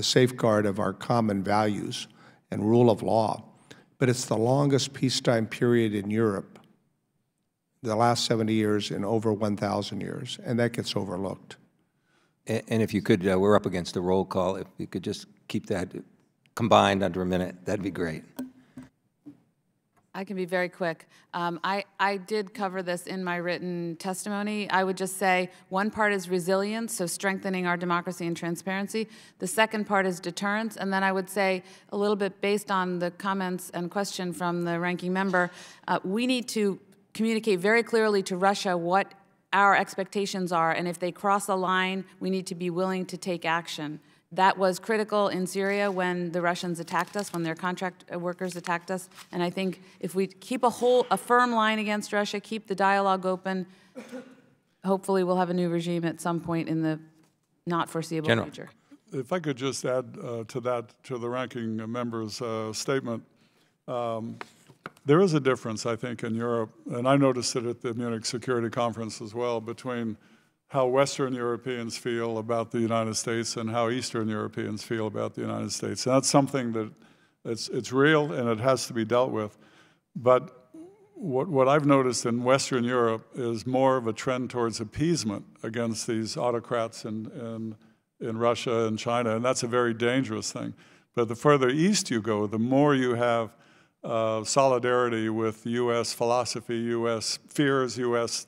safeguard of our common values and rule of law, but it's the longest peacetime period in Europe, the last 70 years in over 1,000 years, and that gets overlooked. And if you could, we're up against a roll call. If you could just keep that combined under a minute, that'd be great. I can be very quick. I did cover this in my written testimony. I would just say one part is resilience, so strengthening our democracy and transparency. The second part is deterrence. And then I would say, a little bit based on the comments and question from the ranking member, we need to communicate very clearly to Russia what our expectations are, and if they cross a line, we need to be willing to take action. That was critical in Syria when the Russians attacked us, when their contract workers attacked us. And I think if we keep a firm line against Russia, keep the dialogue open, hopefully we'll have a new regime at some point in the not foreseeable future. If I could just add to the ranking member's statement, there is a difference, I think, in Europe, and I noticed it at the Munich Security Conference as well, between how Western Europeans feel about the United States and how Eastern Europeans feel about the United States. And that's something that it's real and it has to be dealt with. But what I've noticed in Western Europe is more of a trend towards appeasement against these autocrats in Russia and China, and that's a very dangerous thing. But the further east you go, the more you have solidarity with U.S. philosophy, U.S. fears, U.S.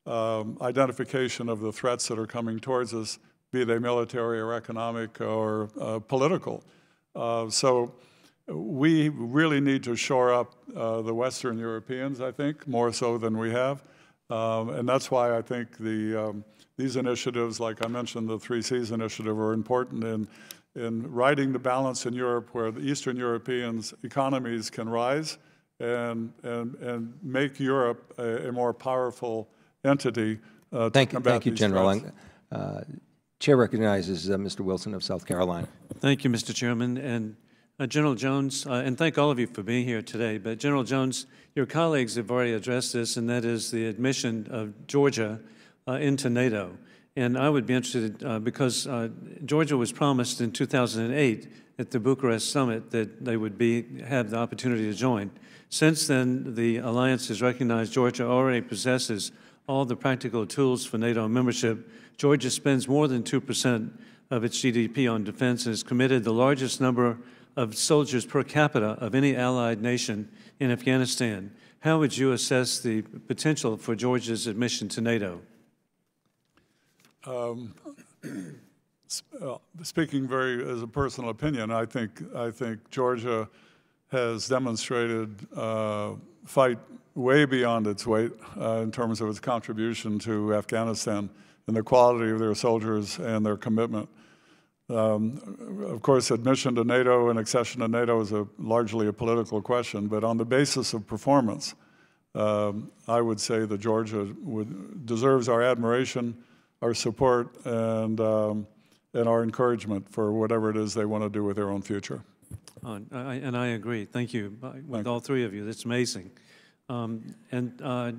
Identification of the threats that are coming towards us, be they military or economic or political. So we really need to shore up the Western Europeans, I think, more so than we have. And that's why I think these initiatives, like I mentioned, the 3 Cs initiative, are important in righting the balance in Europe where the Eastern Europeans' economies can rise and make Europe a more powerful entity to combat Thank you, these General. threats. Chair recognizes Mr. Wilson of South Carolina. Thank you, Mr. Chairman. And General Jones, and thank all of you for being here today, but General Jones, your colleagues have already addressed this, and that is the admission of Georgia into NATO. And I would be interested, because Georgia was promised in 2008 at the Bucharest summit that they would have the opportunity to join. Since then, the alliance has recognized Georgia already possesses all the practical tools for NATO membership. Georgia spends more than 2% of its GDP on defense and has committed the largest number of soldiers per capita of any allied nation in Afghanistan. How would you assess the potential for Georgia's admission to NATO? Speaking as a personal opinion, I think Georgia has demonstrated fight way beyond its weight in terms of its contribution to Afghanistan and the quality of their soldiers and their commitment. Of course, admission to NATO and accession to NATO is largely a political question, but on the basis of performance, I would say that Georgia deserves our admiration, our support, and our encouragement for whatever it is they want to do with their own future. And I agree. Thank you, with all three of you. That's amazing. Mr.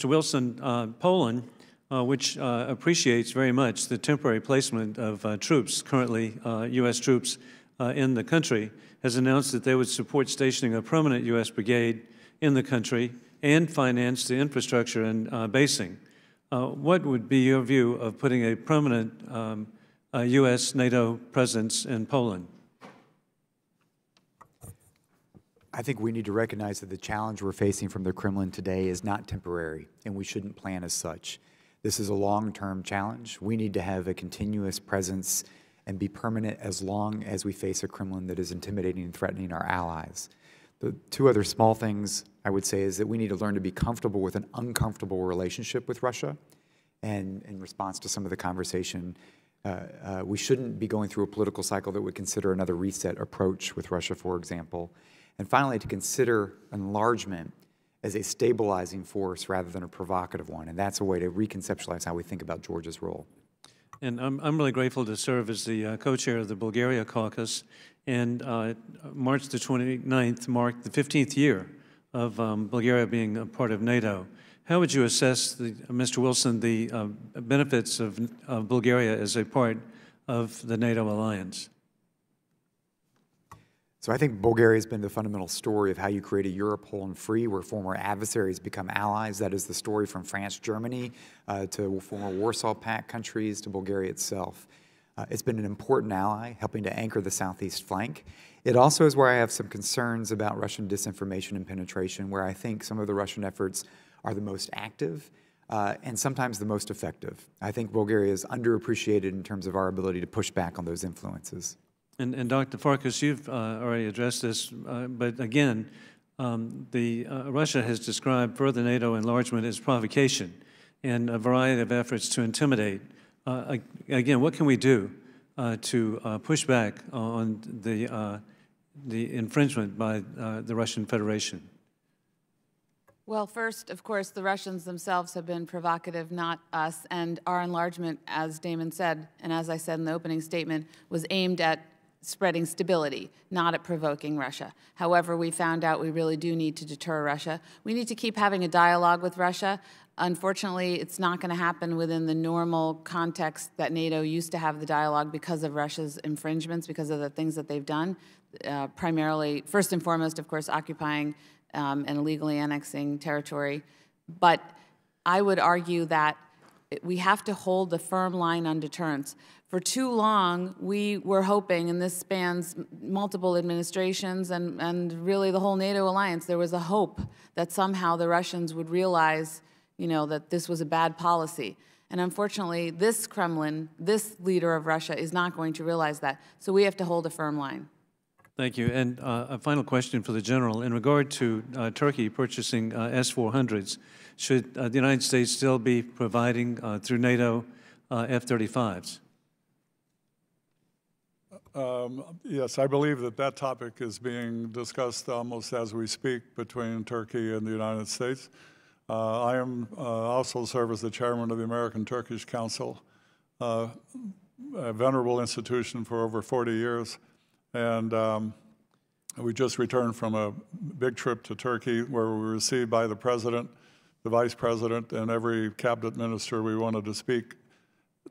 Wilson, Poland, which appreciates very much the temporary placement of troops, currently U.S. troops in the country, has announced that they would support stationing a permanent U.S. brigade in the country and finance the infrastructure and basing. What would be your view of putting a permanent U.S. NATO presence in Poland? I think we need to recognize that the challenge we're facing from the Kremlin today is not temporary, and we shouldn't plan as such. This is a long-term challenge. We need to have a continuous presence and be permanent as long as we face a Kremlin that is intimidating and threatening our allies. The two other small things I would say is that we need to learn to be comfortable with an uncomfortable relationship with Russia. And in response to some of the conversation, we shouldn't be going through a political cycle that would consider another reset approach with Russia, for example. And finally, to consider enlargement as a stabilizing force rather than a provocative one. And that's a way to reconceptualize how we think about Georgia's role. And I'm really grateful to serve as the co-chair of the Bulgaria caucus. And March the 29th marked the 15th year of Bulgaria being a part of NATO. How would you assess, Mr. Wilson, the benefits of Bulgaria as a part of the NATO alliance? So I think Bulgaria has been the fundamental story of how you create a Europe whole and free where former adversaries become allies. That is the story from France, Germany, to former Warsaw Pact countries, to Bulgaria itself. It's been an important ally, helping to anchor the southeast flank. It also is where I have some concerns about Russian disinformation and penetration, where I think some of the Russian efforts are the most active and sometimes the most effective. I think Bulgaria is underappreciated in terms of our ability to push back on those influences. And Dr. Farkas, you've already addressed this, but again, Russia has described further NATO enlargement as provocation and a variety of efforts to intimidate. Again, what can we do to push back on the infringement by the Russian Federation? Well, first, of course, the Russians themselves have been provocative, not us, and our enlargement, as Damon said, and as I said in the opening statement, was aimed at spreading stability, not at provoking Russia. However, we found out we really do need to deter Russia. We need to keep having a dialogue with Russia. Unfortunately, it's not going to happen within the normal context that NATO used to have the dialogue because of Russia's infringements, because of the things that they've done, primarily, first and foremost, of course, occupying and illegally annexing territory. But I would argue that we have to hold a firm line on deterrence. For too long, we were hoping, and this spans multiple administrations and really the whole NATO alliance, there was a hope that somehow the Russians would realize, you know, that this was a bad policy. And unfortunately, this Kremlin, this leader of Russia, is not going to realize that. So we have to hold a firm line. Thank you. And a final question for the General. In regard to Turkey purchasing S-400s, should the United States still be providing, through NATO, F-35s? Yes, I believe that topic is being discussed almost as we speak between Turkey and the United States. I am also serve as the chairman of the American-Turkish Council, a venerable institution for over 40 years. And we just returned from a big trip to Turkey where we were received by the president, the vice president, and every cabinet minister we wanted to speak.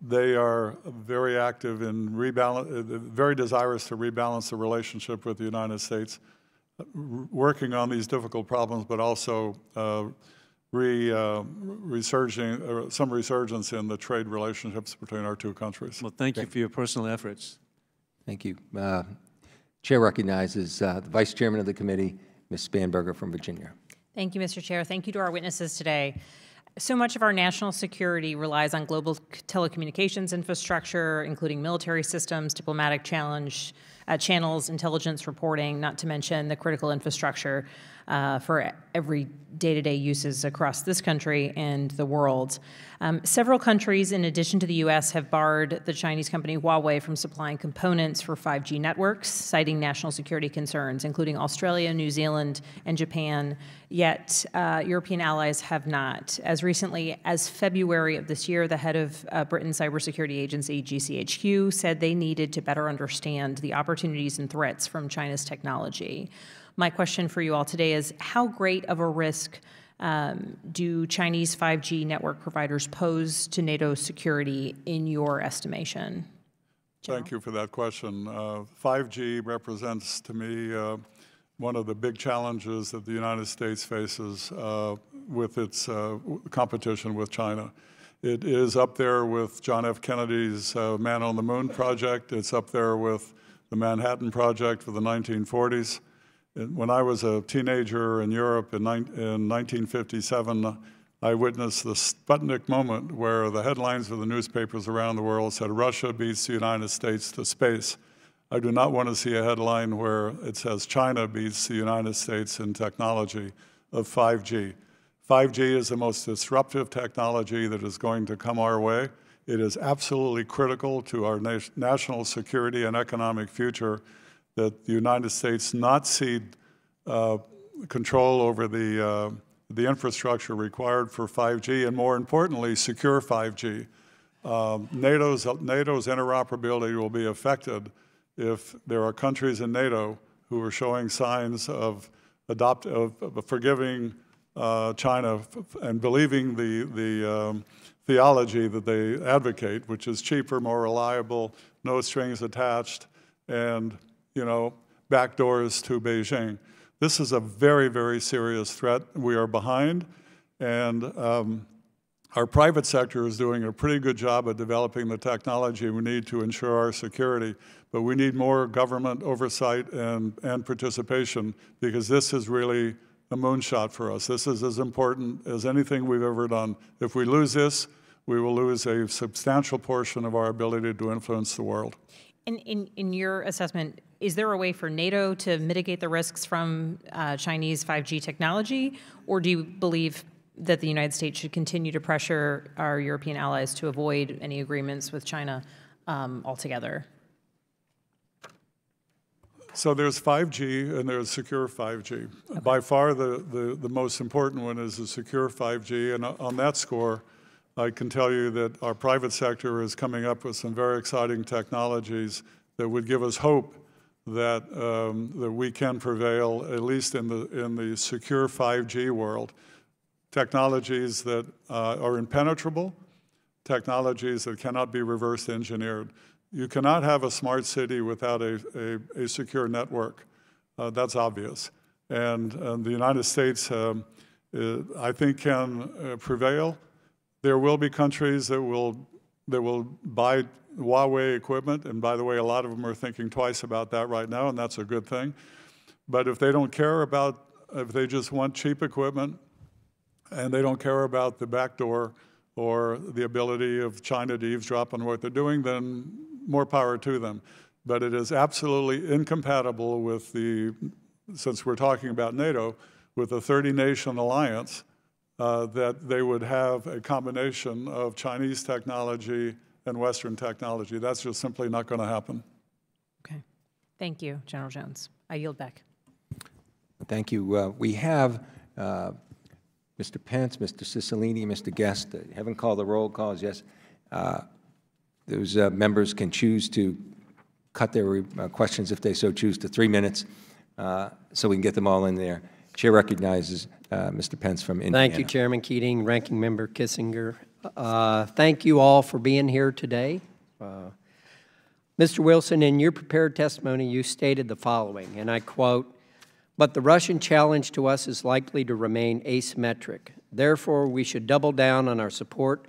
They are very active in very desirous to rebalance the relationship with the United States, working on these difficult problems, but also some resurgence in the trade relationships between our two countries. Well, thank you for your personal efforts. Thank you. Chair recognizes the Vice Chairman of the committee, Ms. Spanberger from Virginia. Thank you, Mr. Chair. Thank you to our witnesses today. So much of our national security relies on global telecommunications infrastructure, including military systems, diplomatic channels, intelligence reporting, not to mention the critical infrastructure for every day-to-day uses across this country and the world. Several countries, in addition to the U.S., have barred the Chinese company Huawei from supplying components for 5G networks, citing national security concerns, including Australia, New Zealand, and Japan, yet European allies have not. As recently as February of this year, the head of Britain's cybersecurity agency, GCHQ, said they needed to better understand the opportunities and threats from China's technology. My question for you all today is, how great of a risk do Chinese 5G network providers pose to NATO security in your estimation? General? Thank you for that question. 5G represents to me one of the big challenges that the United States faces with its competition with China. It is up there with John F. Kennedy's Man on the Moon project. It's up there with the Manhattan Project for the 1940s. When I was a teenager in Europe in 1957, I witnessed the Sputnik moment where the headlines of the newspapers around the world said, "Russia beats the United States to space." I do not want to see a headline where it says China beats the United States in technology of 5G. 5G is the most disruptive technology that is going to come our way. It is absolutely critical to our national security and economic future that the United States not cede control over the infrastructure required for 5G, and more importantly, secure 5G. NATO's interoperability will be affected if there are countries in NATO who are showing signs of forgiving China and believing the theology that they advocate, which is cheaper, more reliable, no strings attached, and backdoors to Beijing. This is a very, very serious threat. We are behind, and our private sector is doing a pretty good job at developing the technology we need to ensure our security, but we need more government oversight and participation, because this is really a moonshot for us. This is as important as anything we've ever done. If we lose this, we will lose a substantial portion of our ability to influence the world. In your assessment, is there a way for NATO to mitigate the risks from Chinese 5G technology, or do you believe that the United States should continue to pressure our European allies to avoid any agreements with China altogether? So there's 5G and there's secure 5G. Okay. By far the most important one is the secure 5G, and on that score, I can tell you that our private sector is coming up with some very exciting technologies that would give us hope that that we can prevail, at least in the secure 5G world. Technologies that are impenetrable, technologies that cannot be reverse engineered. You cannot have a smart city without a secure network. That's obvious. And the United States, I think, can prevail. There will be countries that will buy Huawei equipment, and by the way, a lot of them are thinking twice about that right now, and that's a good thing. But if they don't care about, if they just want cheap equipment, and they don't care about the backdoor or the ability of China to eavesdrop on what they're doing, then more power to them. But it is absolutely incompatible with since we're talking about NATO, with a 30-nation alliance, that they would have a combination of Chinese technology and Western technology. That's just simply not going to happen. Okay. Thank you, General Jones. I yield back. Thank you. We have Mr. Pence, Mr. Cicilline, Mr. Guest. Haven't called the roll calls, yes. Those members can choose to cut their questions, if they so choose, to 3 minutes, so we can get them all in there. Chair recognizes Mr. Pence from Indiana. Thank you, Chairman Keating, Ranking Member Kissinger. Thank you all for being here today. Mr. Wilson, in your prepared testimony, you stated the following, and I quote, "But the Russian challenge to us is likely to remain asymmetric. Therefore, we should double down on our support,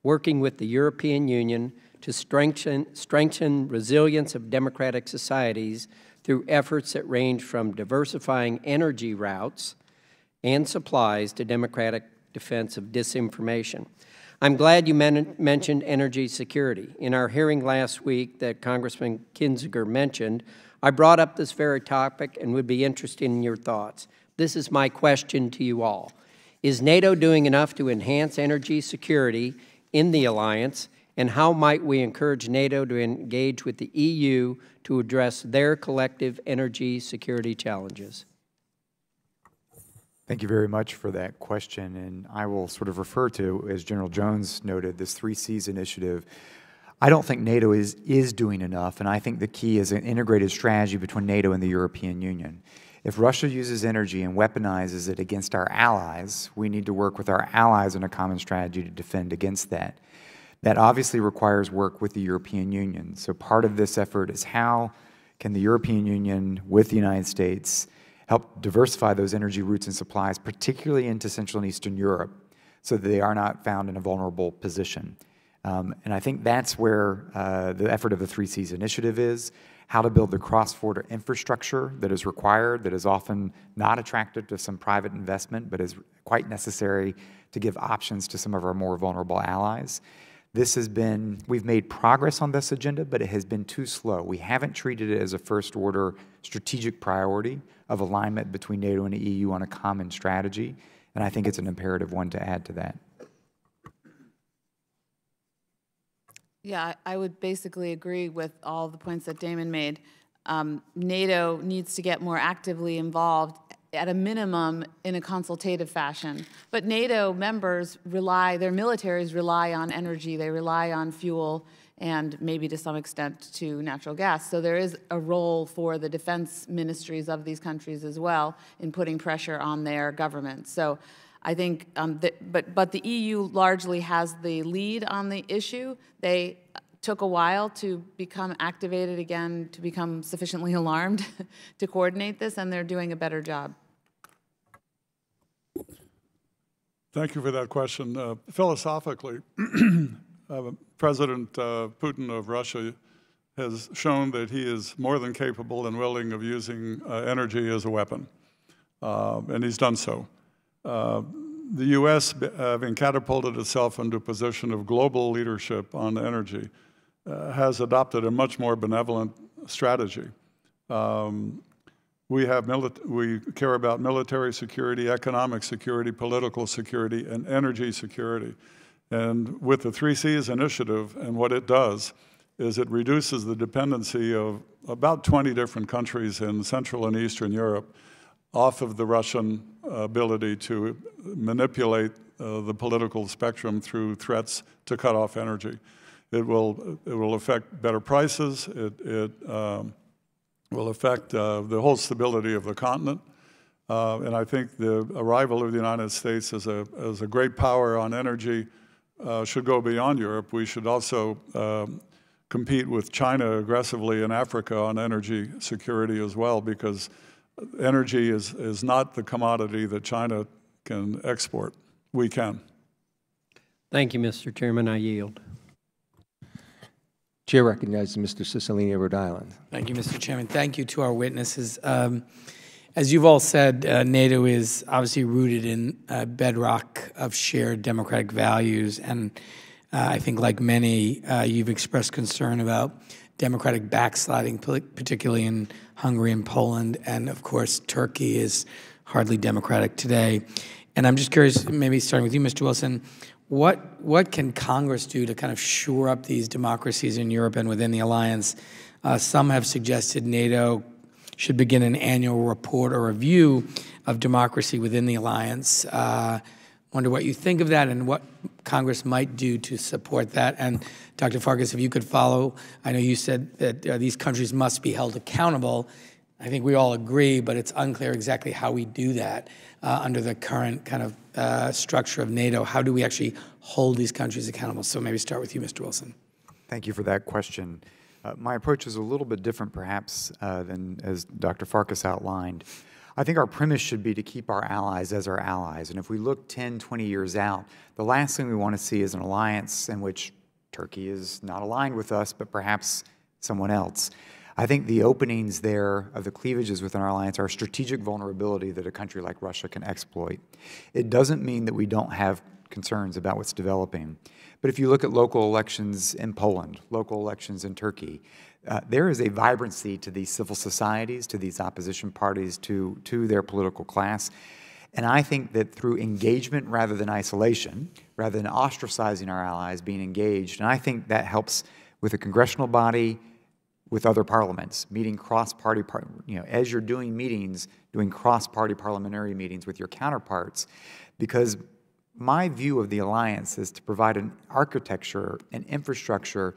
working with the European Union to strengthen resilience of democratic societies through efforts that range from diversifying energy routes and supplies to democratic defense of disinformation. I'm glad you mentioned energy security. In our hearing last week that Congressman Kinzinger mentioned, I brought up this very topic and would be interested in your thoughts. This is my question to you all. Is NATO doing enough to enhance energy security in the alliance, and how might we encourage NATO to engage with the EU to address their collective energy security challenges? Thank you very much for that question, and I will sort of refer to, as General Jones noted, this 3 Cs initiative. I don't think NATO is doing enough, and I think the key is an integrated strategy between NATO and the European Union. If Russia uses energy and weaponizes it against our allies, we need to work with our allies on a common strategy to defend against that. That obviously requires work with the European Union. So part of this effort is how can the European Union, with the United States, help diversify those energy routes and supplies, particularly into Central and Eastern Europe, so that they are not found in a vulnerable position. And I think that's where the effort of the 3 Cs initiative is, how to build the cross-border infrastructure that is required, that is often not attractive to some private investment, but is quite necessary to give options to some of our more vulnerable allies. We've made progress on this agenda, but it has been too slow. We haven't treated it as a first-order strategic priority of alignment between NATO and the EU on a common strategy, and I think it's an imperative one to add to that. Yeah, I would basically agree with all the points that Damon made. NATO needs to get more actively involved, at a minimum, in a consultative fashion. But NATO members their militaries rely on energy, they rely on fuel, and maybe to some extent to natural gas. So there is a role for the defense ministries of these countries as well in putting pressure on their governments. So I think, but the EU largely has the lead on the issue. They took a while to become activated again, to become sufficiently alarmed to coordinate this, and they're doing a better job. Thank you for that question. Philosophically, President Putin of Russia has shown that he is more than capable and willing of using energy as a weapon, and he's done so. The U.S., having catapulted itself into a position of global leadership on energy, has adopted a much more benevolent strategy. We care about military security, economic security, political security, and energy security. And with the 3 Cs initiative, and what it does is it reduces the dependency of about 20 different countries in Central and Eastern Europe off of the Russian ability to manipulate the political spectrum through threats to cut off energy. It will affect better prices. It will affect the whole stability of the continent. And I think the arrival of the United States as a great power on energy should go beyond Europe. We should also compete with China aggressively in Africa on energy security as well, because energy is not the commodity that China can export. We can. Thank you, Mr. Chairman. I yield. Chair recognizes Mr. Cicilline of Rhode Island. Thank you, Mr. Chairman. Thank you to our witnesses. As you've all said, NATO is obviously rooted in a bedrock of shared democratic values, and I think like many, you've expressed concern about democratic backsliding, particularly in Hungary and Poland, and of course Turkey is hardly democratic today. And I'm just curious, maybe starting with you, Mr. Wilson, what can Congress do to kind of shore up these democracies in Europe and within the alliance? Some have suggested NATO should begin an annual report or review of democracy within the alliance. Wonder what you think of that and what Congress might do to support that. And Dr. Farkas, if you could follow, I know you said that these countries must be held accountable. I think we all agree, but it's unclear exactly how we do that under the current kind of structure of NATO. How do we actually hold these countries accountable? So maybe start with you, Mr. Wilson. Thank you for that question. My approach is a little bit different, perhaps, than as Dr. Farkas outlined. I think our premise should be to keep our allies as our allies. And if we look 10, 20 years out, the last thing we want to see is an alliance in which Turkey is not aligned with us, but perhaps someone else. I think the openings there of the cleavages within our alliance are a strategic vulnerability that a country like Russia can exploit. It doesn't mean that we don't have concerns about what's developing. But if you look at local elections in Poland, local elections in Turkey, there is a vibrancy to these civil societies, to these opposition parties, to their political class. And I think that through engagement rather than isolation, rather than ostracizing our allies, being engaged, and I think that helps with a congressional body, with other parliaments, meeting cross-party, as you're doing meetings, doing cross-party parliamentary meetings with your counterparts, because my view of the alliance is to provide an architecture, an infrastructure,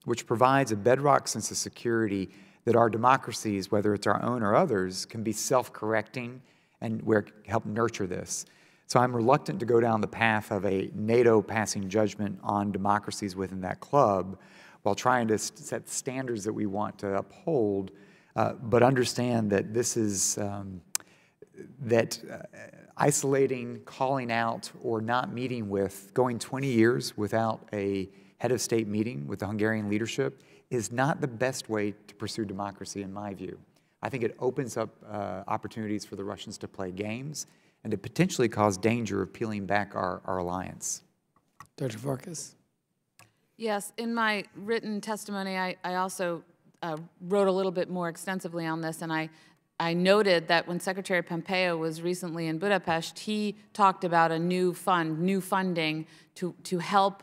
which provides a bedrock sense of security that our democracies, whether it's our own or others, can be self-correcting and help nurture this. So I'm reluctant to go down the path of a NATO passing judgment on democracies within that club while trying to set standards that we want to uphold, but understand that this is, isolating, calling out, or not meeting with, going 20 years without a head of state meeting with the Hungarian leadership is not the best way to pursue democracy in my view. I think it opens up opportunities for the Russians to play games and to potentially cause danger of peeling back our alliance. Dr. Farkas. Yes, in my written testimony, I also wrote a little bit more extensively on this, and I noted that when Secretary Pompeo was recently in Budapest, he talked about a new fund, new funding to help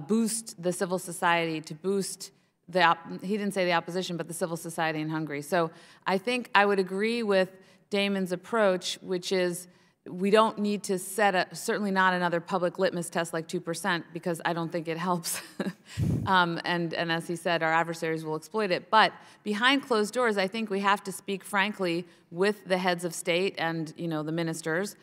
boost the civil society, to boost he didn't say the opposition, but the civil society in Hungary. So I think I would agree with Damon's approach, which is we don't need to set certainly not another public litmus test like 2%, because I don't think it helps. And as he said, our adversaries will exploit it. But behind closed doors, I think we have to speak frankly with the heads of state and the ministers,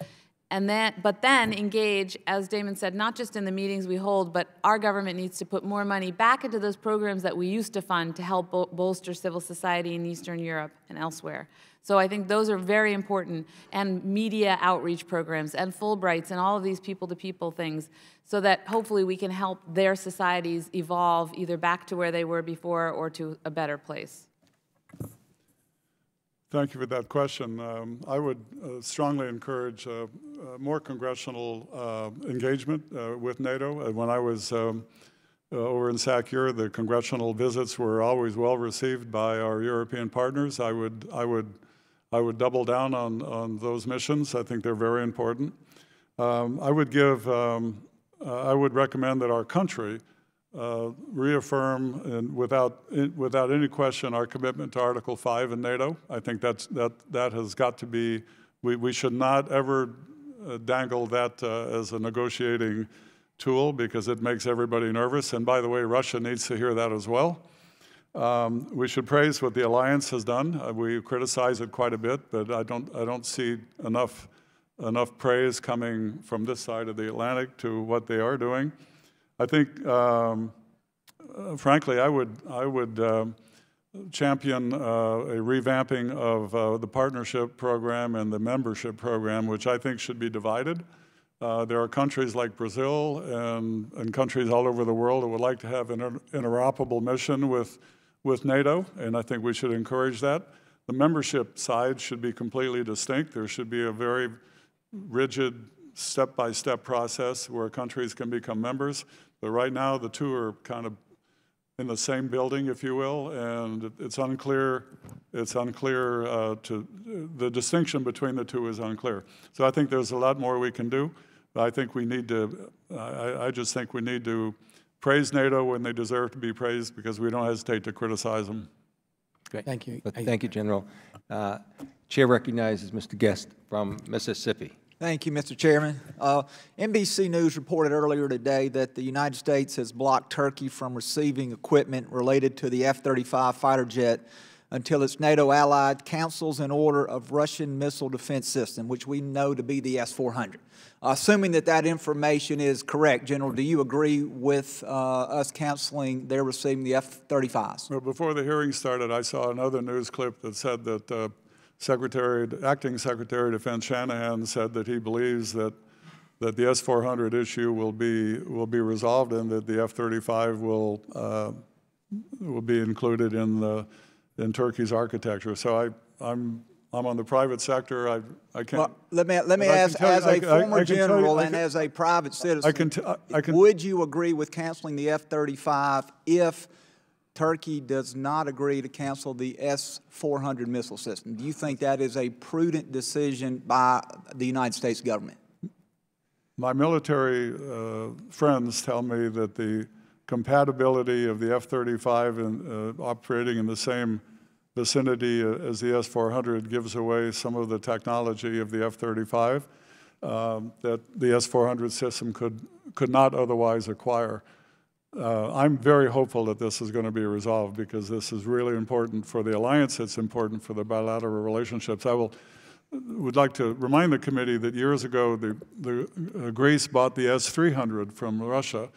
but then engage, as Damon said, not just in the meetings we hold, but our government needs to put more money back into those programs that we used to fund to help bolster civil society in Eastern Europe and elsewhere. So I think those are very important, and media outreach programs and Fulbrights and all of these people-to-people things, so that hopefully we can help their societies evolve either back to where they were before or to a better place. Thank you for that question. I would strongly encourage more congressional engagement with NATO. When I was over in SACEUR, the congressional visits were always well received by our European partners. I would double down on those missions. I think they're very important. I would recommend that our country reaffirm and without any question our commitment to Article 5 in NATO. I think that has got to be, we should not ever dangle that as a negotiating tool, because it makes everybody nervous. And by the way, Russia needs to hear that as well. We should praise what the alliance has done. We criticize it quite a bit, but I don't see enough praise coming from this side of the Atlantic to what they are doing. I think, frankly, I would champion a revamping of the partnership program and the membership program, which I think should be divided. There are countries like Brazil and countries all over the world that would like to have an interoperable mission with NATO, and I think we should encourage that. The membership side should be completely distinct. There should be a very rigid step-by-step process where countries can become members. But right now, the two are kind of in the same building, if you will, and it's unclear. The distinction between the two is unclear. So I think there's a lot more we can do. But I think we need to. I just think we need to praise NATO when they deserve to be praised, because we don't hesitate to criticize them. Great. Thank you. Thank you, General. Chair recognizes Mr. Guest from Mississippi. Thank you, Mr. Chairman. NBC News reported earlier today that the United States has blocked Turkey from receiving equipment related to the F-35 fighter jet until its NATO allied cancels an order of Russian missile defense system, which we know to be the S-400. Assuming that information is correct, General, do you agree with us canceling their receiving the F-35s? Well, before the hearing started, I saw another news clip that said that Acting Secretary of Defense Shanahan said that he believes that the S-400 issue will be resolved, and that the F-35 will be included in the in Turkey's architecture. So I'm on the private sector. I can't. Well, let me ask, as a former general and as a private citizen, would you agree with canceling the F-35 if Turkey does not agree to cancel the S-400 missile system? Do you think that is a prudent decision by the United States government? My military friends tell me that the compatibility of the F-35 and operating in the same vicinity as the S-400 gives away some of the technology of the F-35 that the S-400 system could not otherwise acquire. I'm very hopeful that this is going to be resolved because this is really important for the alliance. It's important for the bilateral relationships. I would like to remind the committee that years ago, Greece bought the S-300 from Russia,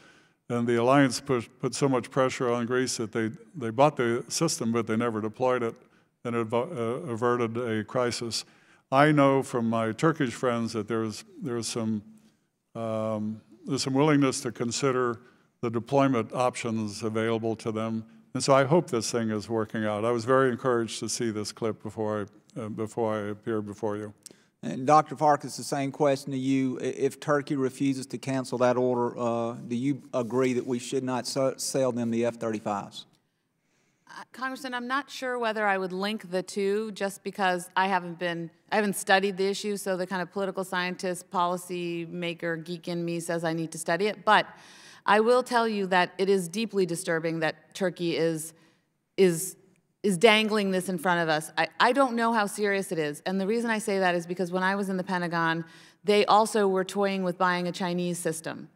and the alliance put so much pressure on Greece that they bought the system, but they never deployed it, and it averted a crisis. I know from my Turkish friends that there's some willingness to consider the deployment options available to them, and so I hope this thing is working out. I was very encouraged to see this clip before I appeared before you. And Dr. Farkas, the same question to you. If Turkey refuses to cancel that order, do you agree that we should not sell them the F-35s? Congressman, I'm not sure whether I would link the two just because I haven't studied the issue, so the kind of political scientist, policy maker, geek in me says I need to study it. But I will tell you that it is deeply disturbing that Turkey is dangling this in front of us. I don't know how serious it is. And the reason I say that is because when I was in the Pentagon, they also were toying with buying a Chinese system.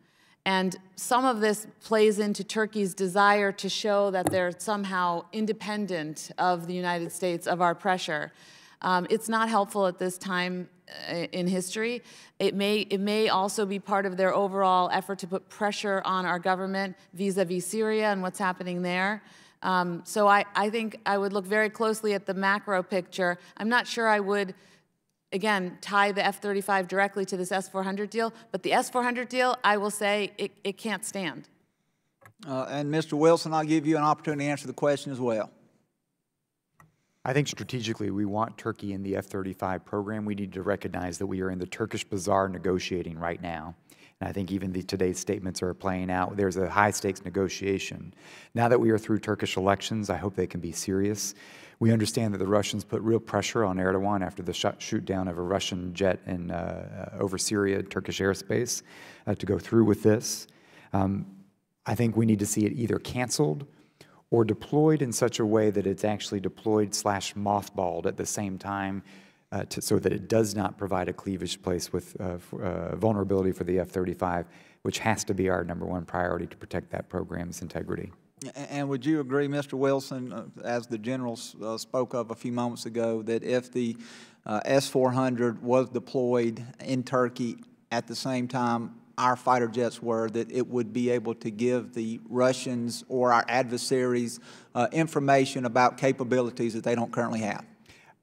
And some of this plays into Turkey's desire to show that they're somehow independent of the United States, of our pressure. It's not helpful at this time in history. It may also be part of their overall effort to put pressure on our government vis-a-vis Syria and what's happening there. So I think I would look very closely at the macro picture. I'm not sure I would, again, tie the F-35 directly to this S-400 deal, but the S-400 deal, I will say, it can't stand. And Mr. Wilson, I'll give you an opportunity to answer the question as well. I think strategically we want Turkey in the F-35 program. We need to recognize that we are in the Turkish bazaar negotiating right now. And I think even today's statements are playing out. There's a high-stakes negotiation. Now that we are through Turkish elections, I hope they can be serious. We understand that the Russians put real pressure on Erdogan after the shoot down of a Russian jet over Syria, Turkish airspace, to go through with this. I think we need to see it either canceled or deployed in such a way that it's actually deployed / mothballed at the same time, so that it does not provide a cleavage place with vulnerability for the F-35, which has to be our #1 priority to protect that program's integrity. And would you agree, Mr. Wilson, as the General spoke of a few moments ago, that if the S-400 was deployed in Turkey at the same time our fighter jets were, that it would be able to give the Russians or our adversaries information about capabilities that they don't currently have?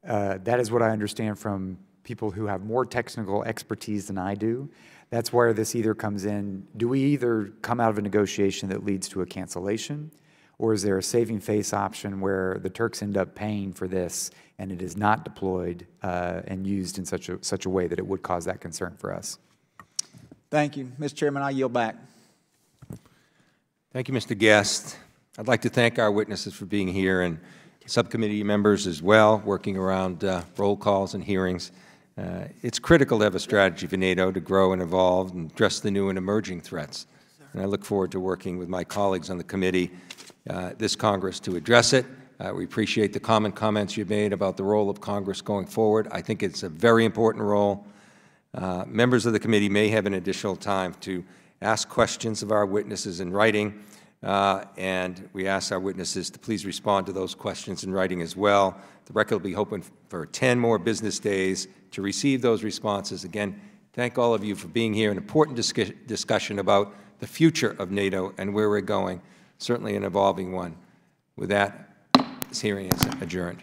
That is what I understand from people who have more technical expertise than I do. That's where this either comes in. Do we either come out of a negotiation that leads to a cancellation, or is there a saving face option where the Turks end up paying for this and it is not deployed and used in such a way that it would cause that concern for us? Thank you. Mr. Chairman, I yield back. Thank you, Mr. Guest. I'd like to thank our witnesses for being here and subcommittee members as well, working around roll calls and hearings. It's critical to have a strategy for NATO to grow and evolve and address the new and emerging threats. And I look forward to working with my colleagues on the committee, this Congress, to address it. We appreciate the comments you've made about the role of Congress going forward. I think it's a very important role. Members of the committee may have an additional time to ask questions of our witnesses in writing, and we ask our witnesses to please respond to those questions in writing as well. The record will be open for 10 more business days to receive those responses. Again, thank all of you for being here. An important discussion about the future of NATO and where we're going, certainly an evolving one. With that, this hearing is adjourned.